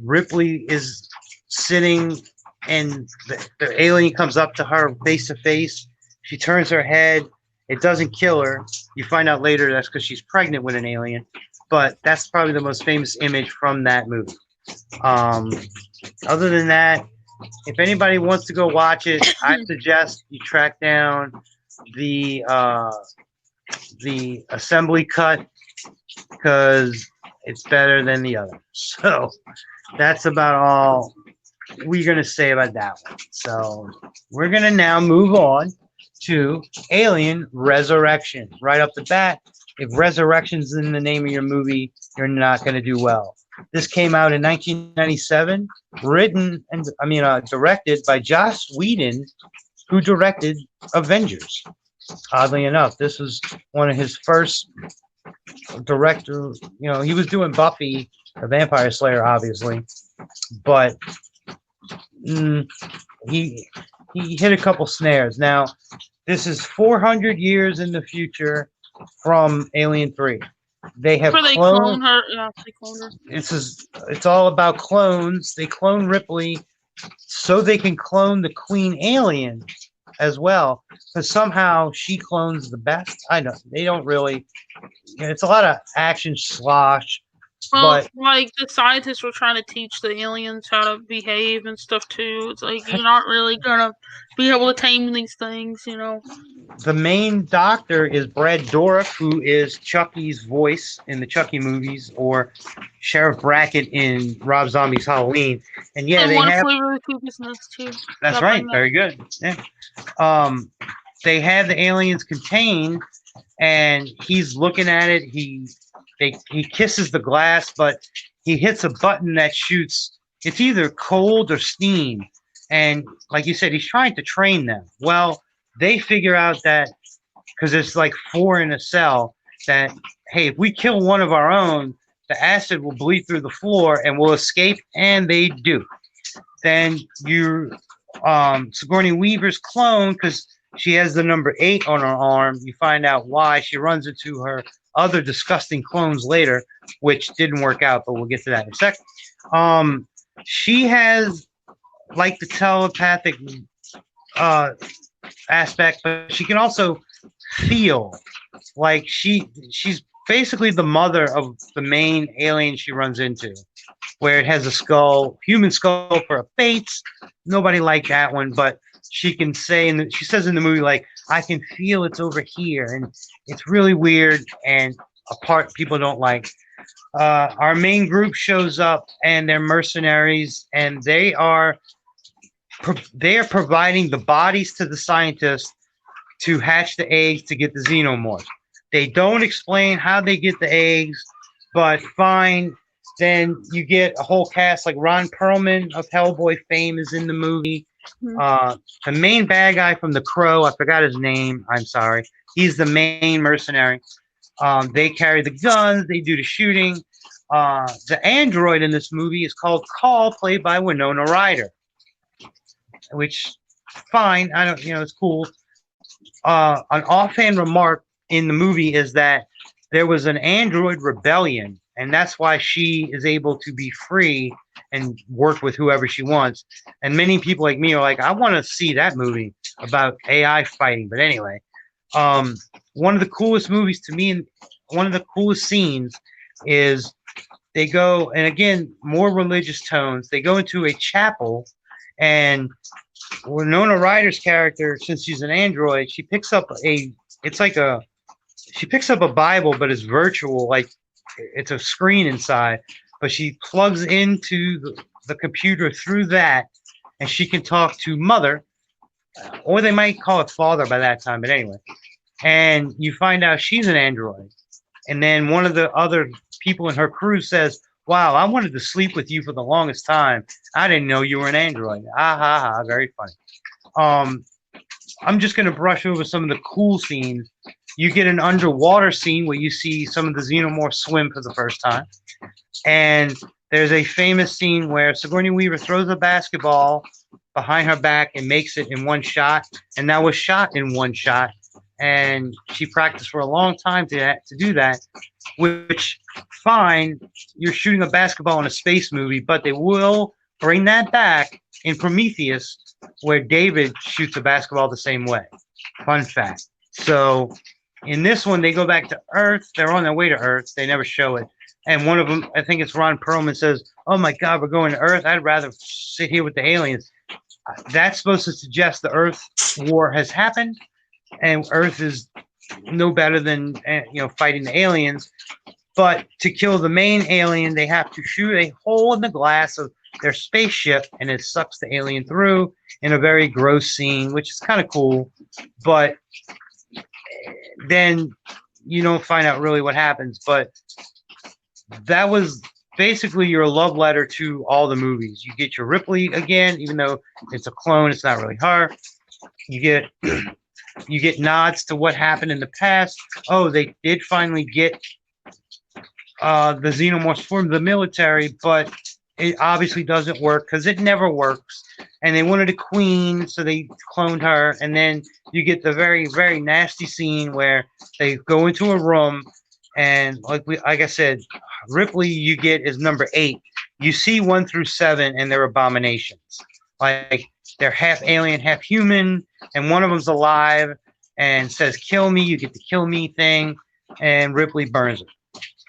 Ripley is sitting, and the alien comes up to her face to face. She turns her head. It doesn't kill her. You find out later that's because she's pregnant with an alien. But that's probably the most famous image from that movie. Other than that, if anybody wants to go watch it, I suggest you track down the assembly cut because it's better than the other. So that's about all we're going to say about that one. So we're going to now move on to Alien Resurrection. Right up the bat, if Resurrection's in the name of your movie, you're not going to do well. This came out in 1997, directed by Joss Whedon, who directed Avengers. Oddly enough, this was one of his first director. You know, he was doing Buffy, the Vampire Slayer, obviously, but he hit a couple snares. Now, this is 400 years in the future from Alien 3. They have cloned her. Yeah, they cloned her. It's all about clones. They clone Ripley so they can clone the Queen Alien as well, because somehow she clones the best. I know they don't really. It's a lot of action slosh. Well, like the scientists were trying to teach the aliens how to behave and stuff too. It's like you're not really gonna be able to tame these things, you know. The main doctor is Brad Dourif, who is Chucky's voice in the Chucky movies, or Sheriff Brackett in Rob Zombie's Halloween. And yeah, they have Flavor of Cuckoo's Nest too. That's right. Very good. Yeah. They have the aliens contained, and he's looking at it. He kisses the glass, but he hits a button that shoots. It's either cold or steam. And like you said, he's trying to train them. Well, they figure out that because there's like 4 in a cell, that hey, if we kill one of our own, the acid will bleed through the floor and will escape, and they do. Then Sigourney Weaver's clone, because she has the number 8 on her arm. You find out why. She runs into her other disgusting clones later, which didn't work out, but we'll get to that in a second. She has like the telepathic aspect, but she can also feel. Like she's basically the mother of the main alien she runs into, where it has a skull, human skull for a face. Nobody liked that one, but she can say, and she says in the movie, like, I can feel it's over here, and it's really weird and a part people don't like. Our main group shows up, and they're mercenaries, and they are providing the bodies to the scientists to hatch the eggs to get the xenomorphs. They don't explain how they get the eggs, but fine. Then you get a whole cast like Ron Perlman of Hellboy fame is in the movie. The main bad guy from The Crow, I forgot his name. I'm sorry. He's the main mercenary. They carry the guns. They do the shooting. The android in this movie is called Call, played by Winona Ryder, which fine. I don't, it's cool. An offhand remark in the movie is that there was an android rebellion, and that's why she is able to be free and work with whoever she wants. And many people like me are like, I want to see that movie about AI fighting. But anyway, one of the coolest movies to me, and one of the coolest scenes is they go, and again, more religious tones. They go into a chapel, and Winona Ryder's character, since she's an android, she picks up she picks up a Bible, but it's virtual, like it's a screen inside, but she plugs into the computer through that, and she can talk to Mother, or they might call it Father by that time, but anyway. And you find out she's an android. And then one of the other people in her crew says, wow, I wanted to sleep with you for the longest time. I didn't know you were an android. Ah, ha, ha. Very funny. I'm just going to brush over some of the cool scenes. You get an underwater scene where you see some of the xenomorphs swim for the first time. And there's a famous scene where Sigourney Weaver throws a basketball behind her back and makes it in one shot. And that was shot in one shot. And she practiced for a long time to do that, which, fine, you're shooting a basketball in a space movie, but they will bring that back in Prometheus, where David shoots a basketball the same way. Fun fact. So in this one, they go back to Earth. They're on their way to Earth. They never show it. And one of them, I think it's Ron Perlman, says, oh my God, we're going to Earth. I'd rather sit here with the aliens. That's supposed to suggest the Earth war has happened, and Earth is no better than fighting the aliens. But to kill the main alien, they have to shoot a hole in the glass of their spaceship, and it sucks the alien through in a very gross scene, which is kind of cool. But then you don't find out really what happens. But that was basically your love letter to all the movies. You get your Ripley again, even though it's a clone, it's not really her. You get nods to what happened in the past. Oh, they did finally get the xenomorphs from the military, but it obviously doesn't work because it never works. And they wanted a queen, so they cloned her. And then you get the very, very nasty scene where they go into a room, and like I said, Ripley you get is number 8. You see 1 through 7, and they're abominations. Like they're half alien, half human, and one of them's alive and says, kill me, you get the kill me thing, and Ripley burns it.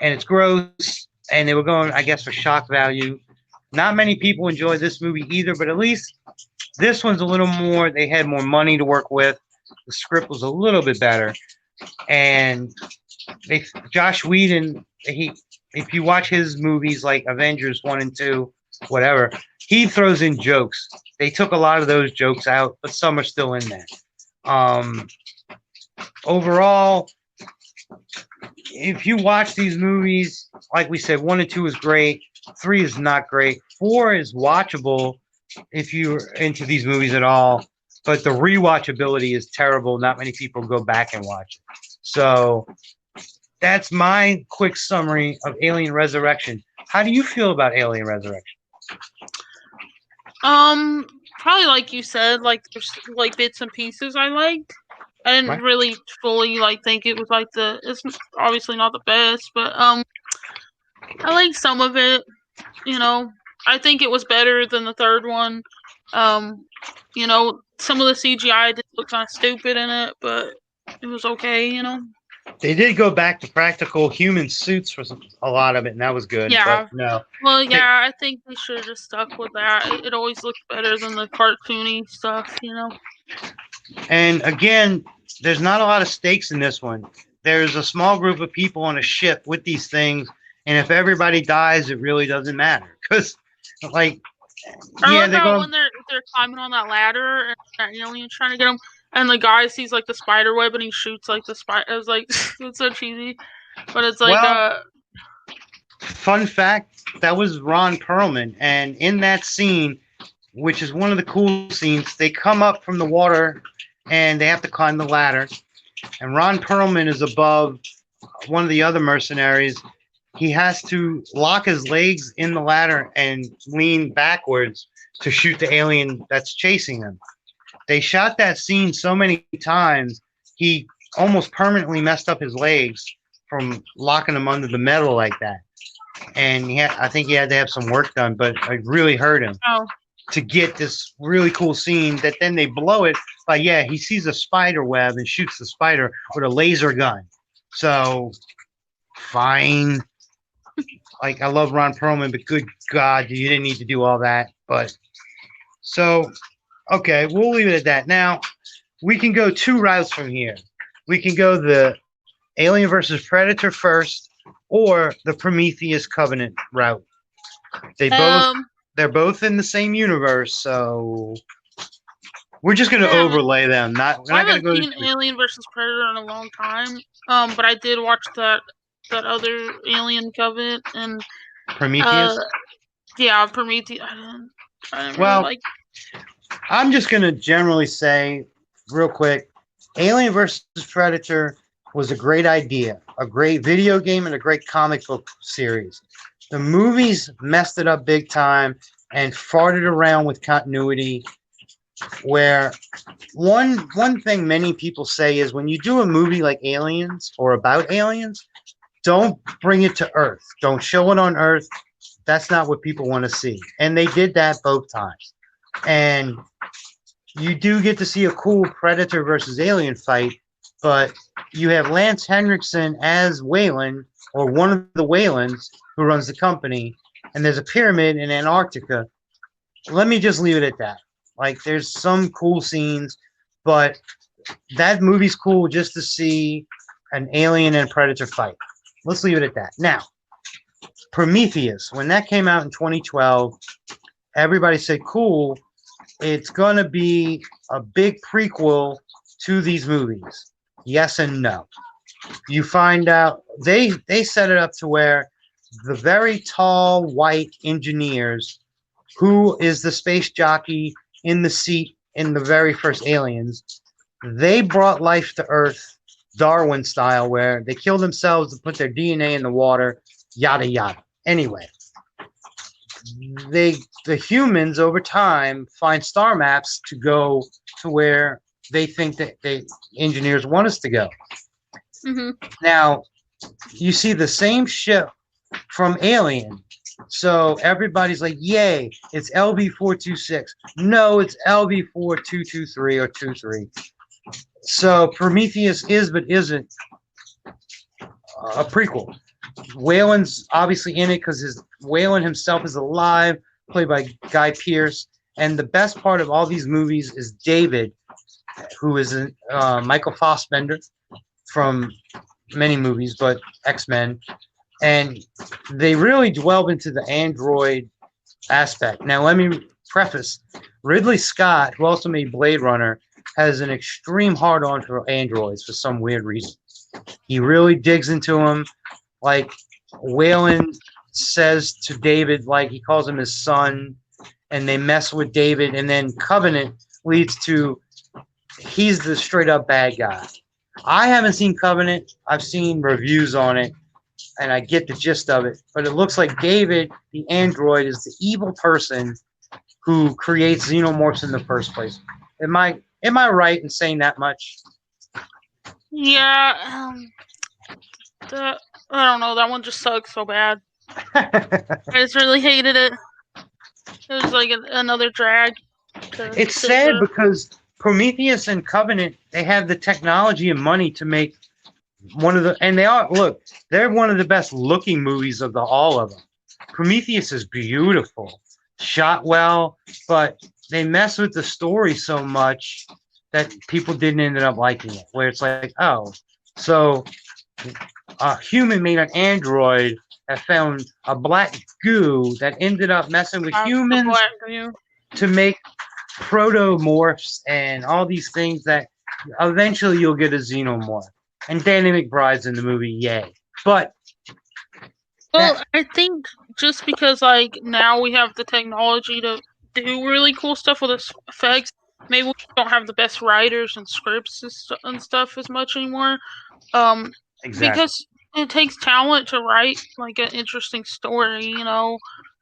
And it's gross, and they were going, I guess, for shock value. Not many people enjoy this movie either, but at least this one's a little more, they had more money to work with. The script was a little bit better. And Josh Whedon, if you watch his movies like Avengers 1 and 2, whatever, he throws in jokes. They took a lot of those jokes out, but some are still in there. Overall, if you watch these movies, like we said, 1 and 2 is great. 3 is not great. 4 is watchable if you're into these movies at all. But the rewatchability is terrible. Not many people go back and watch it. So that's my quick summary of Alien Resurrection. How do you feel about Alien Resurrection? Probably like you said, like there's like bits and pieces I liked. I didn't really fully think it was like it's obviously not the best, but I like some of it. I think it was better than the third one. Some of the CGI did look kind of stupid in it, but it was okay. They did go back to practical human suits for a lot of it, and that was good. Yeah. But no. Well, yeah, I think they should have just stuck with that. It always looked better than the cartoony stuff, And again, there's not a lot of stakes in this one. There's a small group of people on a ship with these things, And if everybody dies, it really doesn't matter because, like, I yeah, love they're how going. when they're climbing on that ladder and that alien's trying to get them, and the guy sees like the spider web and he shoots like the spider. It was like it's so cheesy, but it's like Well, fun fact, that was Ron Perlman, and in that scene, which is one of the cool scenes, they come up from the water and they have to climb the ladder, and Ron Perlman is above one of the other mercenaries. He has to lock his legs in the ladder and lean backwards to shoot the alien that's chasing him. They shot that scene so many times, he almost permanently messed up his legs from locking them under the metal like that. And I think he had to have some work done, but it really hurt him oh to get this really cool scene that then they blow it by, yeah, he sees a spider web and shoots the spider with a laser gun. So, fine. Like, I love Ron Perlman, but good God, you didn't need to do all that. But, so, okay, we'll leave it at that. Now, we can go two routes from here. We can go the Alien versus Predator first, or the Prometheus Covenant route. They're both in the same universe, so we're just gonna overlay them. We're not gonna go. I haven't seen Alien versus Predator in a long time. But I did watch that other Alien Covenant and Prometheus. Yeah, Prometheus. I didn't Well, really like. I'm just gonna generally say, real quick, Alien versus Predator was a great idea, a great video game, and a great comic book series. The movies messed it up big time and farted around with continuity. Where one thing many people say is when you do a movie like Aliens or about aliens, don't bring it to Earth. Don't show it on Earth. That's not what people want to see. And they did that both times. And you do get to see a cool Predator versus Alien fight, but you have Lance Henriksen as Weyland, or one of the Weylands who runs the company, and there's a pyramid in Antarctica. Let me just leave it at that. Like, there's some cool scenes, but that movie's cool just to see an alien and predator fight. Let's leave it at that. Now, Prometheus, when that came out in 2012, everybody said, cool, it's going to be a big prequel to these movies. Yes and no. You find out, they set it up to where the very tall white engineers, who is the space jockey in the seat in the very first Aliens, they brought life to Earth, Darwin style, where they killed themselves to put their DNA in the water, yada yada. Anyway, the humans over time find star maps to go to where they think that the engineers want us to go. Mm-hmm. Now, you see the same ship from Alien. So everybody's like, yay, it's LV-426. No, it's LV-4223 or 23. So Prometheus is but isn't a prequel. Weyland's obviously in it because Weyland himself is alive, played by Guy Pearce. And the best part of all these movies is David, who is Michael Fassbender from many movies, but X-Men. And they really delve into the android aspect. Now, let me preface, Ridley Scott, who also made Blade Runner, has an extreme hard-on for androids for some weird reason. He really digs into them. Like, Weyland says to David, like, he calls him his son, and they mess with David, and then Covenant leads to he's the straight-up bad guy. I haven't seen Covenant. I've seen reviews on it, and I get the gist of it. But it looks like David, the android, is the evil person who creates xenomorphs in the first place. Am I right in saying that much? Yeah. I don't know. That one just sucks so bad. I just really hated it. It was like another drag. It's sad because Prometheus and Covenant, they have the technology and money to make one of the, and they're one of the best looking movies of all of them. Prometheus is beautiful, shot well, but they mess with the story so much that people didn't end up liking it. Where it's like, oh, so a human made an android that found a black goo that ended up messing with The humans black view. to make protomorphs and all these things that eventually you'll get a xenomorph. And Danny McBride's in the movie, yay. But Well, I think just because like now we have the technology to do really cool stuff with effects, maybe we don't have the best writers and scripts and stuff as much anymore. exactly. Because it takes talent to write like an interesting story.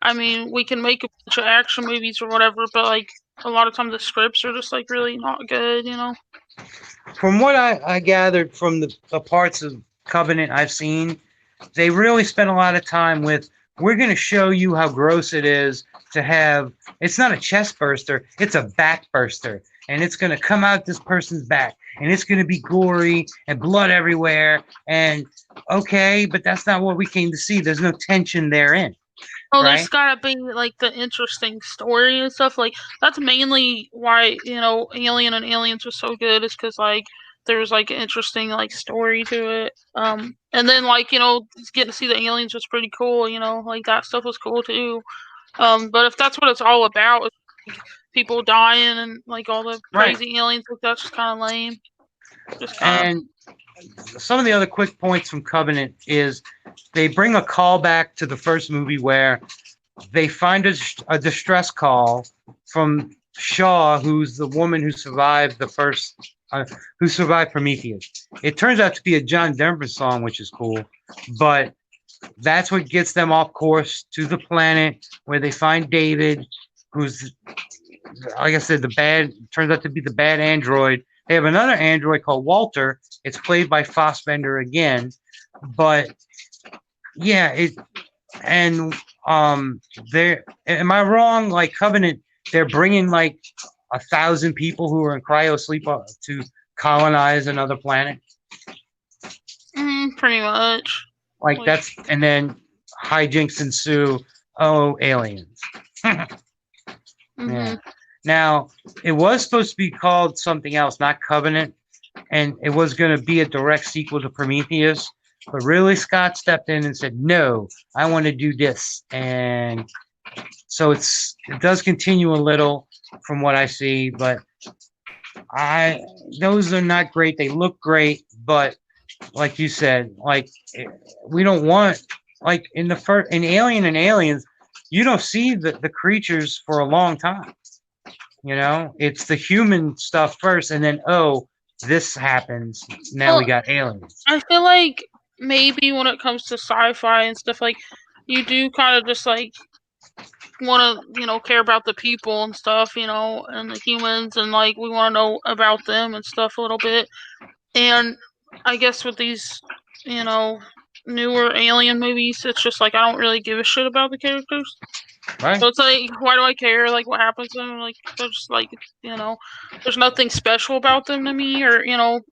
I mean, we can make a bunch of action movies or whatever, but like a lot of times the scripts are just like really not good. From what I gathered from the parts of Covenant I've seen, they really spent a lot of time with, we're going to show you how gross it is to have, it's not a chest burster, it's a back burster. And it's going to come out this person's back. And it's going to be gory and blood everywhere. And okay, but that's not what we came to see. There's no tension therein. Oh, right? There's gotta be like the interesting story and stuff. Like that's mainly why Alien and Aliens was so good, is because like there's like an interesting like story to it. And then like getting to see the aliens was pretty cool. Like that stuff was cool too. But if that's what it's all about, like, people dying and like all the crazy aliens, like that's just kind of lame. And some of the other quick points from Covenant is they bring a callback to the first movie where they find a distress call from Shaw, who's the woman who survived the first, who survived Prometheus. It turns out to be a John Denver song, which is cool, but that's what gets them off course to the planet where they find David, who's, like I said, turns out to be the bad android. They have another android called Walter. It's played by Fassbender again, but yeah, am I wrong? Like Covenant, they're bringing like 1,000 people who are in cryo sleep to colonize another planet. Pretty much. Like that's, and then hijinks ensue. Oh, aliens. Yeah. Now, it was supposed to be called something else, not Covenant, and it was going to be a direct sequel to Prometheus, but Ridley Scott stepped in and said, no, I want to do this. And so it does continue a little from what I see, but those are not great. They look great, but like you said, like we don't want, like in Alien and Aliens, you don't see the creatures for a long time. It's the human stuff first, and then this happens. Now we got aliens. I feel like maybe when it comes to sci-fi and stuff, like you do kind of just like want to care about the people and stuff, and the humans, and like we want to know about them and stuff a little bit. And I guess with these newer alien movies, it's just like I don't really give a shit about the characters. Right. So it's like, why do I care? Like, what happens to them? Like, they're just like, there's nothing special about them to me, or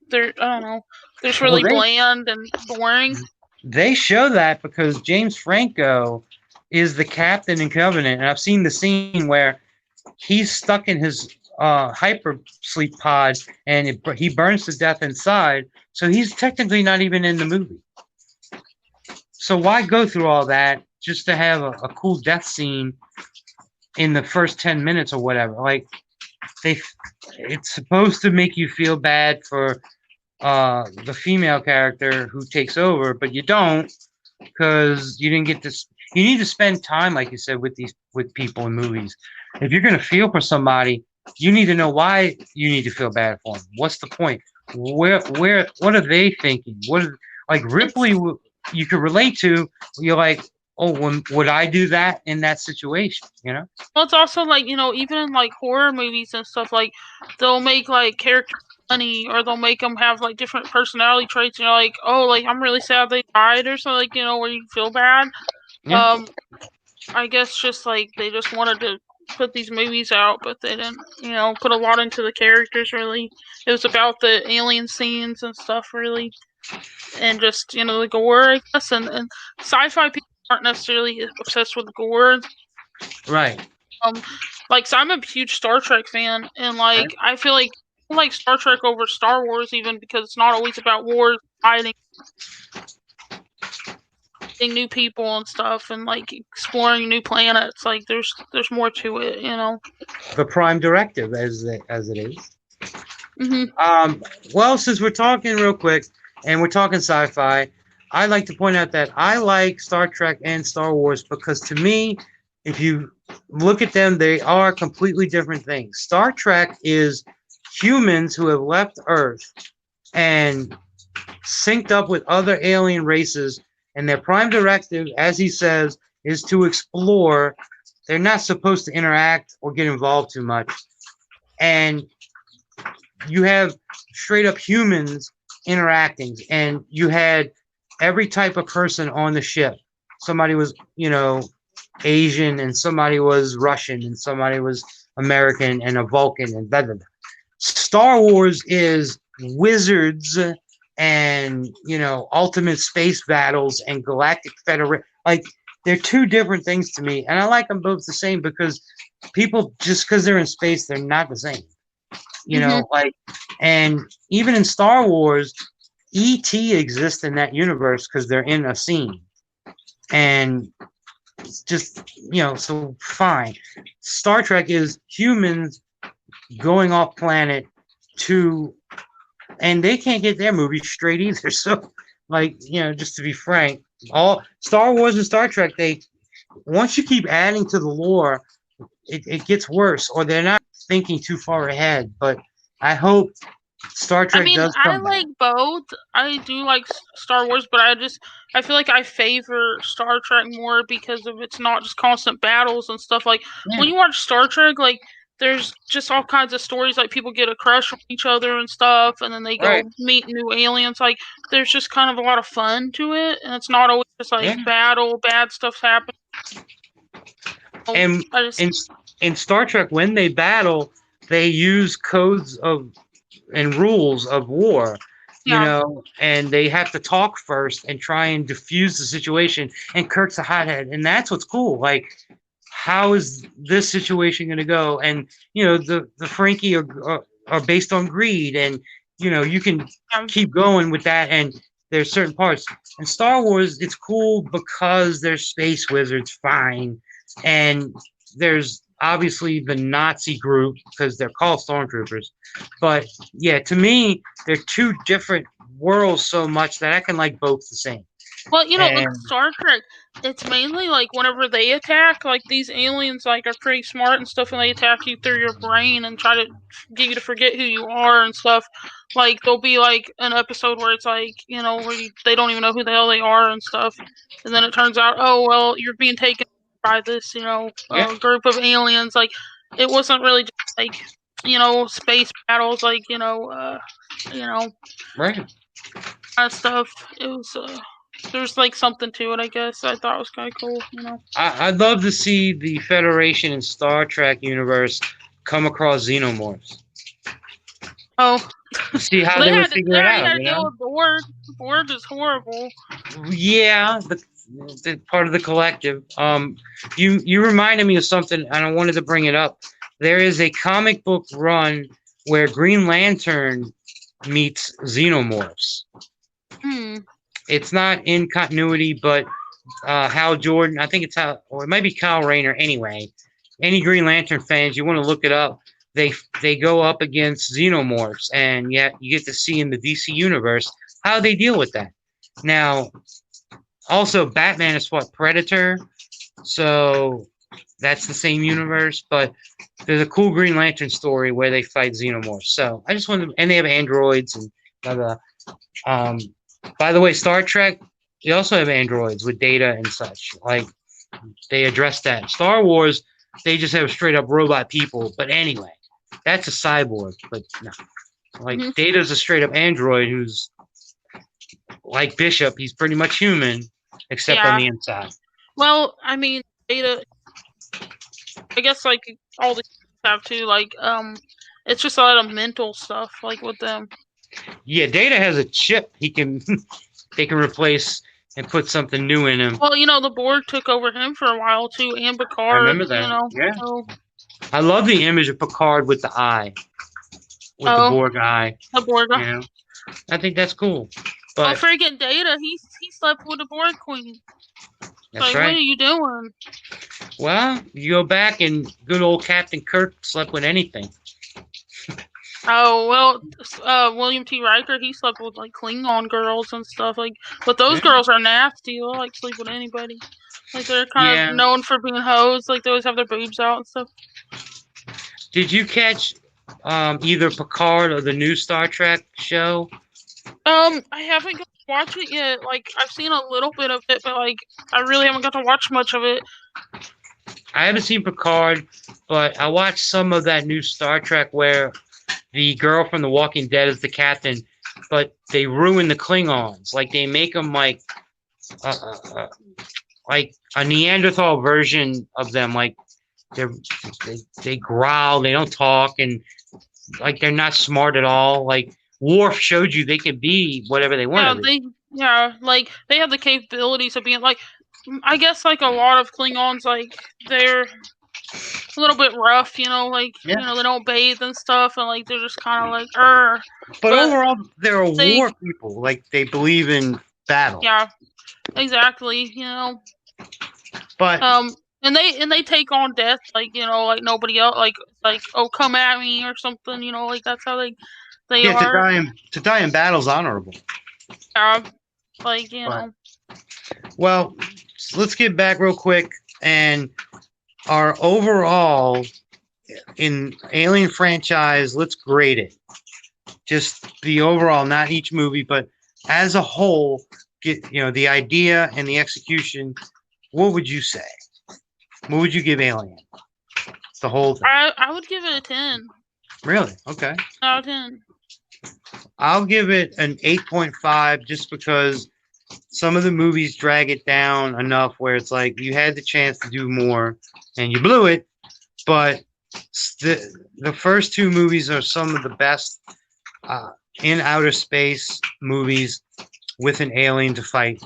they're, I don't know, they're just really bland and boring. They show that because James Franco is the captain in Covenant, and I've seen the scene where he's stuck in his hyper sleep pod, and he burns to death inside. So he's technically not even in the movie. So why go through all that just to have a cool death scene in the first 10 minutes or whatever? Like, it's supposed to make you feel bad for the female character who takes over, but you don't, because you didn't get this. You need to spend time, like you said, with people in movies. If you're gonna feel for somebody, you need to know why you need to feel bad for them. What's the point? What are they thinking? Like Ripley, you could relate to. You're like, oh, would I do that in that situation? Well, it's also like, even in like horror movies and stuff, like they'll make like characters funny, or they'll make them have like different personality traits, and you're like, oh, like I'm really sad they died, or something, like, where you feel bad. Yeah. I guess just like they just wanted to put these movies out, but they didn't, put a lot into the characters, really. It was about the alien scenes and stuff, really. And just, the gore, I guess. And sci-fi people aren't necessarily obsessed with gore. Right. So I'm a huge Star Trek fan, and like I feel like I like Star Trek over Star Wars, even because it's not always about wars, fighting. meeting new people and stuff, and like exploring new planets. Like there's more to it, you know. The Prime Directive, as it is. Mm-hmm. Well, since we're talking real quick and we're talking sci-fi, I'd like to point out that I like Star Trek and Star Wars because to me, if you look at them, they are completely different things. Star Trek is humans who have left Earth and synced up with other alien races, and their prime directive, as he says, is to explore. They're not supposed to interact or get involved too much. And you have straight up humans interacting, and you had every type of person on the ship. Somebody was, Asian, and somebody was Russian, and somebody was American, and a Vulcan, and blah, blah, blah. Star Wars is wizards and, ultimate space battles and galactic federation. Like, they're two different things to me, and I like them both the same because people, just because they're in space, they're not the same. And even in Star Wars, E.T. exists in that universe because they're in a scene. And it's just, so fine. Star Trek is humans going off planet and they can't get their movie straight either. So, just to be frank, all Star Wars and Star Trek, once you keep adding to the lore, it gets worse, or they're not thinking too far ahead. But I hope Star Trek does come back. Like both. I do like Star Wars, but I feel like I favor Star Trek more because of it's not just constant battles and stuff. Like when you watch Star Trek, like there's just all kinds of stories, like people get a crush on each other and stuff, and then they go meet new aliens. Like there's just kind of a lot of fun to it, and it's not always just like battle, bad stuff's happening. And in Star Trek, when they battle, they use codes and rules of war, and they have to talk first and try and diffuse the situation. And Kirk's a hothead, and that's what's cool. Like, how is this situation going to go? And the Frankie are based on greed, and you can keep going with that. And there's certain parts. In Star Wars, it's cool because there's space wizards, fine, and there's obviously the Nazi group because they're called stormtroopers. But yeah, to me, they're two different worlds so much that I can like both the same. Well, with Star Trek, it's mainly like whenever they attack, like these aliens are pretty smart and stuff, and they attack you through your brain and try to get you to forget who you are and stuff. Like there'll be like an episode where it's like where they don't even know who the hell they are and stuff, and then it turns out, oh well, you're being taken by this group of aliens. Like it wasn't really just like space battles, like right, kind of stuff. It was there's like something to it, I guess. I thought it was kind of cool, I'd love to see the Federation in Star Trek universe come across xenomorphs. Oh, see how they would figure it out. They had to deal with Borg. Borg is horrible. Yeah, the part of the collective. You reminded me of something, and I wanted to bring it up. There is a comic book run where Green Lantern meets xenomorphs. It's not in continuity, but Hal Jordan, I think or it might be Kyle Rayner. Anyway, any Green Lantern fans, you want to look it up. They go up against xenomorphs, and yet you get to see in the DC universe how they deal with that. Now, also Batman is Predator, so that's the same universe. But there's a cool Green Lantern story where they fight xenomorphs. So I just wanted, and they have androids and blah blah. By the way, Star Trek, they also have androids with data and such. Like, they address that. Star Wars, they just have straight up robot people. But anyway, that's a cyborg. But no. Like, Data's a straight up android who's like Bishop. He's pretty much human, except on the inside. Well, I mean, Data, I guess, like, all the have too. Like, it's just a lot of mental stuff, like, with them. Yeah, Data has a chip they can replace and put something new in him. Well, the Borg took over him for a while too, and Picard. I remember that. Yeah. So. I love the image of Picard with the eye, with the Borg eye. The Borg eye. I think that's cool. Well, But freaking Data, he slept with a Borg queen. that's Like, what right. are you doing? Well, you go back and good old Captain Kirk slept with anything. Oh well, William T. Riker, he slept with like Klingon girls and stuff. Like, but those Yeah. girls are nasty. They'll like sleep with anybody. Like they're kind of Yeah. known for being hoes. Like they always have their boobs out and stuff. Did you catch either Picard or the new Star Trek show? I haven't got to watch it yet. Like I've seen a little bit of it, but like I really haven't got to watch much of it. I haven't seen Picard, but I watched some of that new Star Trek where the girl from The Walking Dead is the captain, but they ruin the Klingons. Like they make them uh, uh, uh, like a Neanderthal version of them. Like they're they growl, they don't talk, and like they're not smart at all. Like Worf showed you they can be whatever they want to be. Like they have the capabilities of being like. I guess like a lot of Klingons, like they're a little bit rough, like Yeah. they don't bathe and stuff, and like they're just kind of like, But but overall, they're they, war people. Like they believe in battle. yeah, exactly, But and they take on death like like nobody else, like oh come at me or something, like that's how they yeah, are, to die in battle is honorable. like But, well, let's get back real quick and our overall in Alien franchise. Let's grade it. Just the overall, not each movie, but as a whole. Get the idea and the execution. What would you say? What would you give Alien? The whole thing. I would give it a 10. Really? Okay. Out of 10. I'll give it an 8.5 just because some of the movies drag it down enough where it's like you had the chance to do more and you blew it. But the first two movies are some of the best in outer space movies with an alien to fight.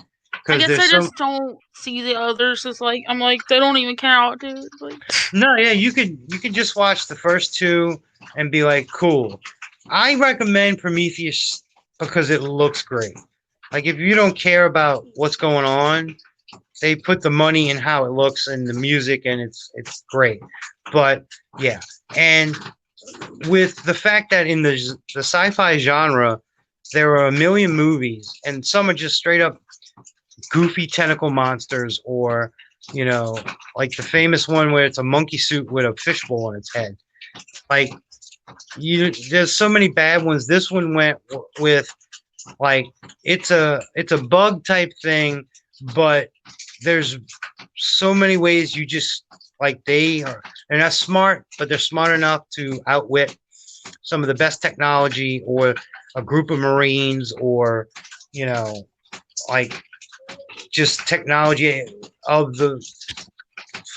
I guess I just don't see the others as like I'm like they don't even count, dude. Like no, yeah, you could just watch the first two and be like, cool. I recommend Prometheus because it looks great. Like if you don't care about what's going on, they put the money in how it looks and the music, and it's great. But yeah, and with the fact that in the sci-fi genre, there are a million movies, and some are just straight up goofy tentacle monsters, or like the famous one where it's a monkey suit with a fishbowl on its head. Like there's so many bad ones. This one went with like it's a bug type thing, but there's so many ways you just like they're not smart, but they're smart enough to outwit some of the best technology or a group of Marines or like just technology of the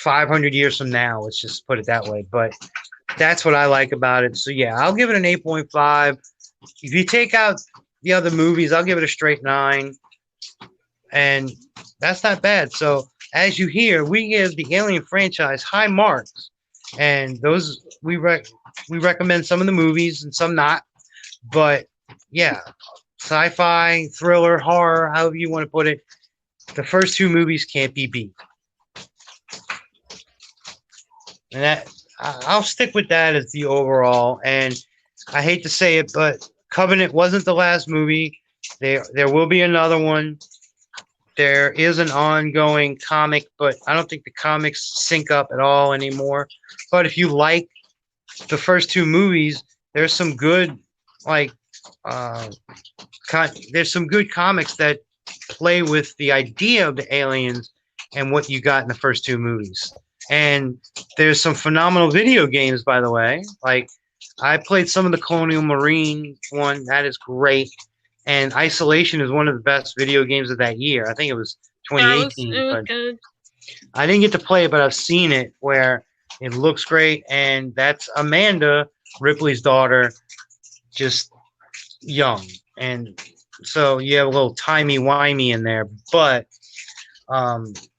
500 years from now. Let's just put it that way. But that's what I like about it. So yeah, I'll give it an 8.5. If you take out the other movies, I'll give it a straight 9. And that's not bad. So as you hear, we give the Alien franchise high marks. And those we recommend some of the movies and some not. But yeah, sci-fi, thriller, horror, however you want to put it, the first two movies can't be beat. And that I'll stick with that as the overall. And I hate to say it, but Covenant wasn't the last movie. There will be another one. There is an ongoing comic, but I don't think the comics sync up at all anymore. But if you like the first two movies, there's some good there's some good comics that play with the idea of the aliens and what you got in the first two movies. And there's some phenomenal video games, by the way. Like I played some of the Colonial Marine one. That is great. And Isolation is one of the best video games of that year. I think it was 2018. it was good. I didn't get to play it, but I've seen it where it looks great. And that's Amanda, Ripley's daughter, just young. And so you have a little timey-wimey in there. But,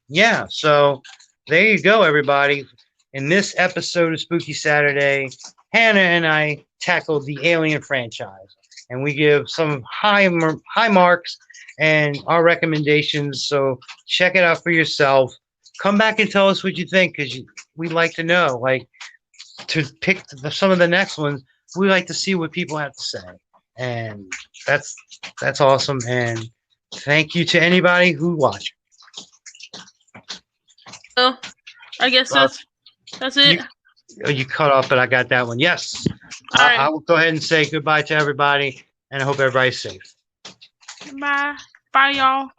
yeah, so there you go, everybody. In this episode of Spooky Saturday, Hannah and I tackled the Alien franchise. and we give some high marks and our recommendations. So check it out for yourself. Come back and tell us what you think, because we'd like to know. Like, to pick some of the next ones, we like to see what people have to say, and that's awesome. And thank you to anybody who watched. So, I guess that's it. You cut off, but I got that one. Yes. All right. I will go ahead and say goodbye to everybody, and I hope everybody's safe. Bye. Bye, y'all.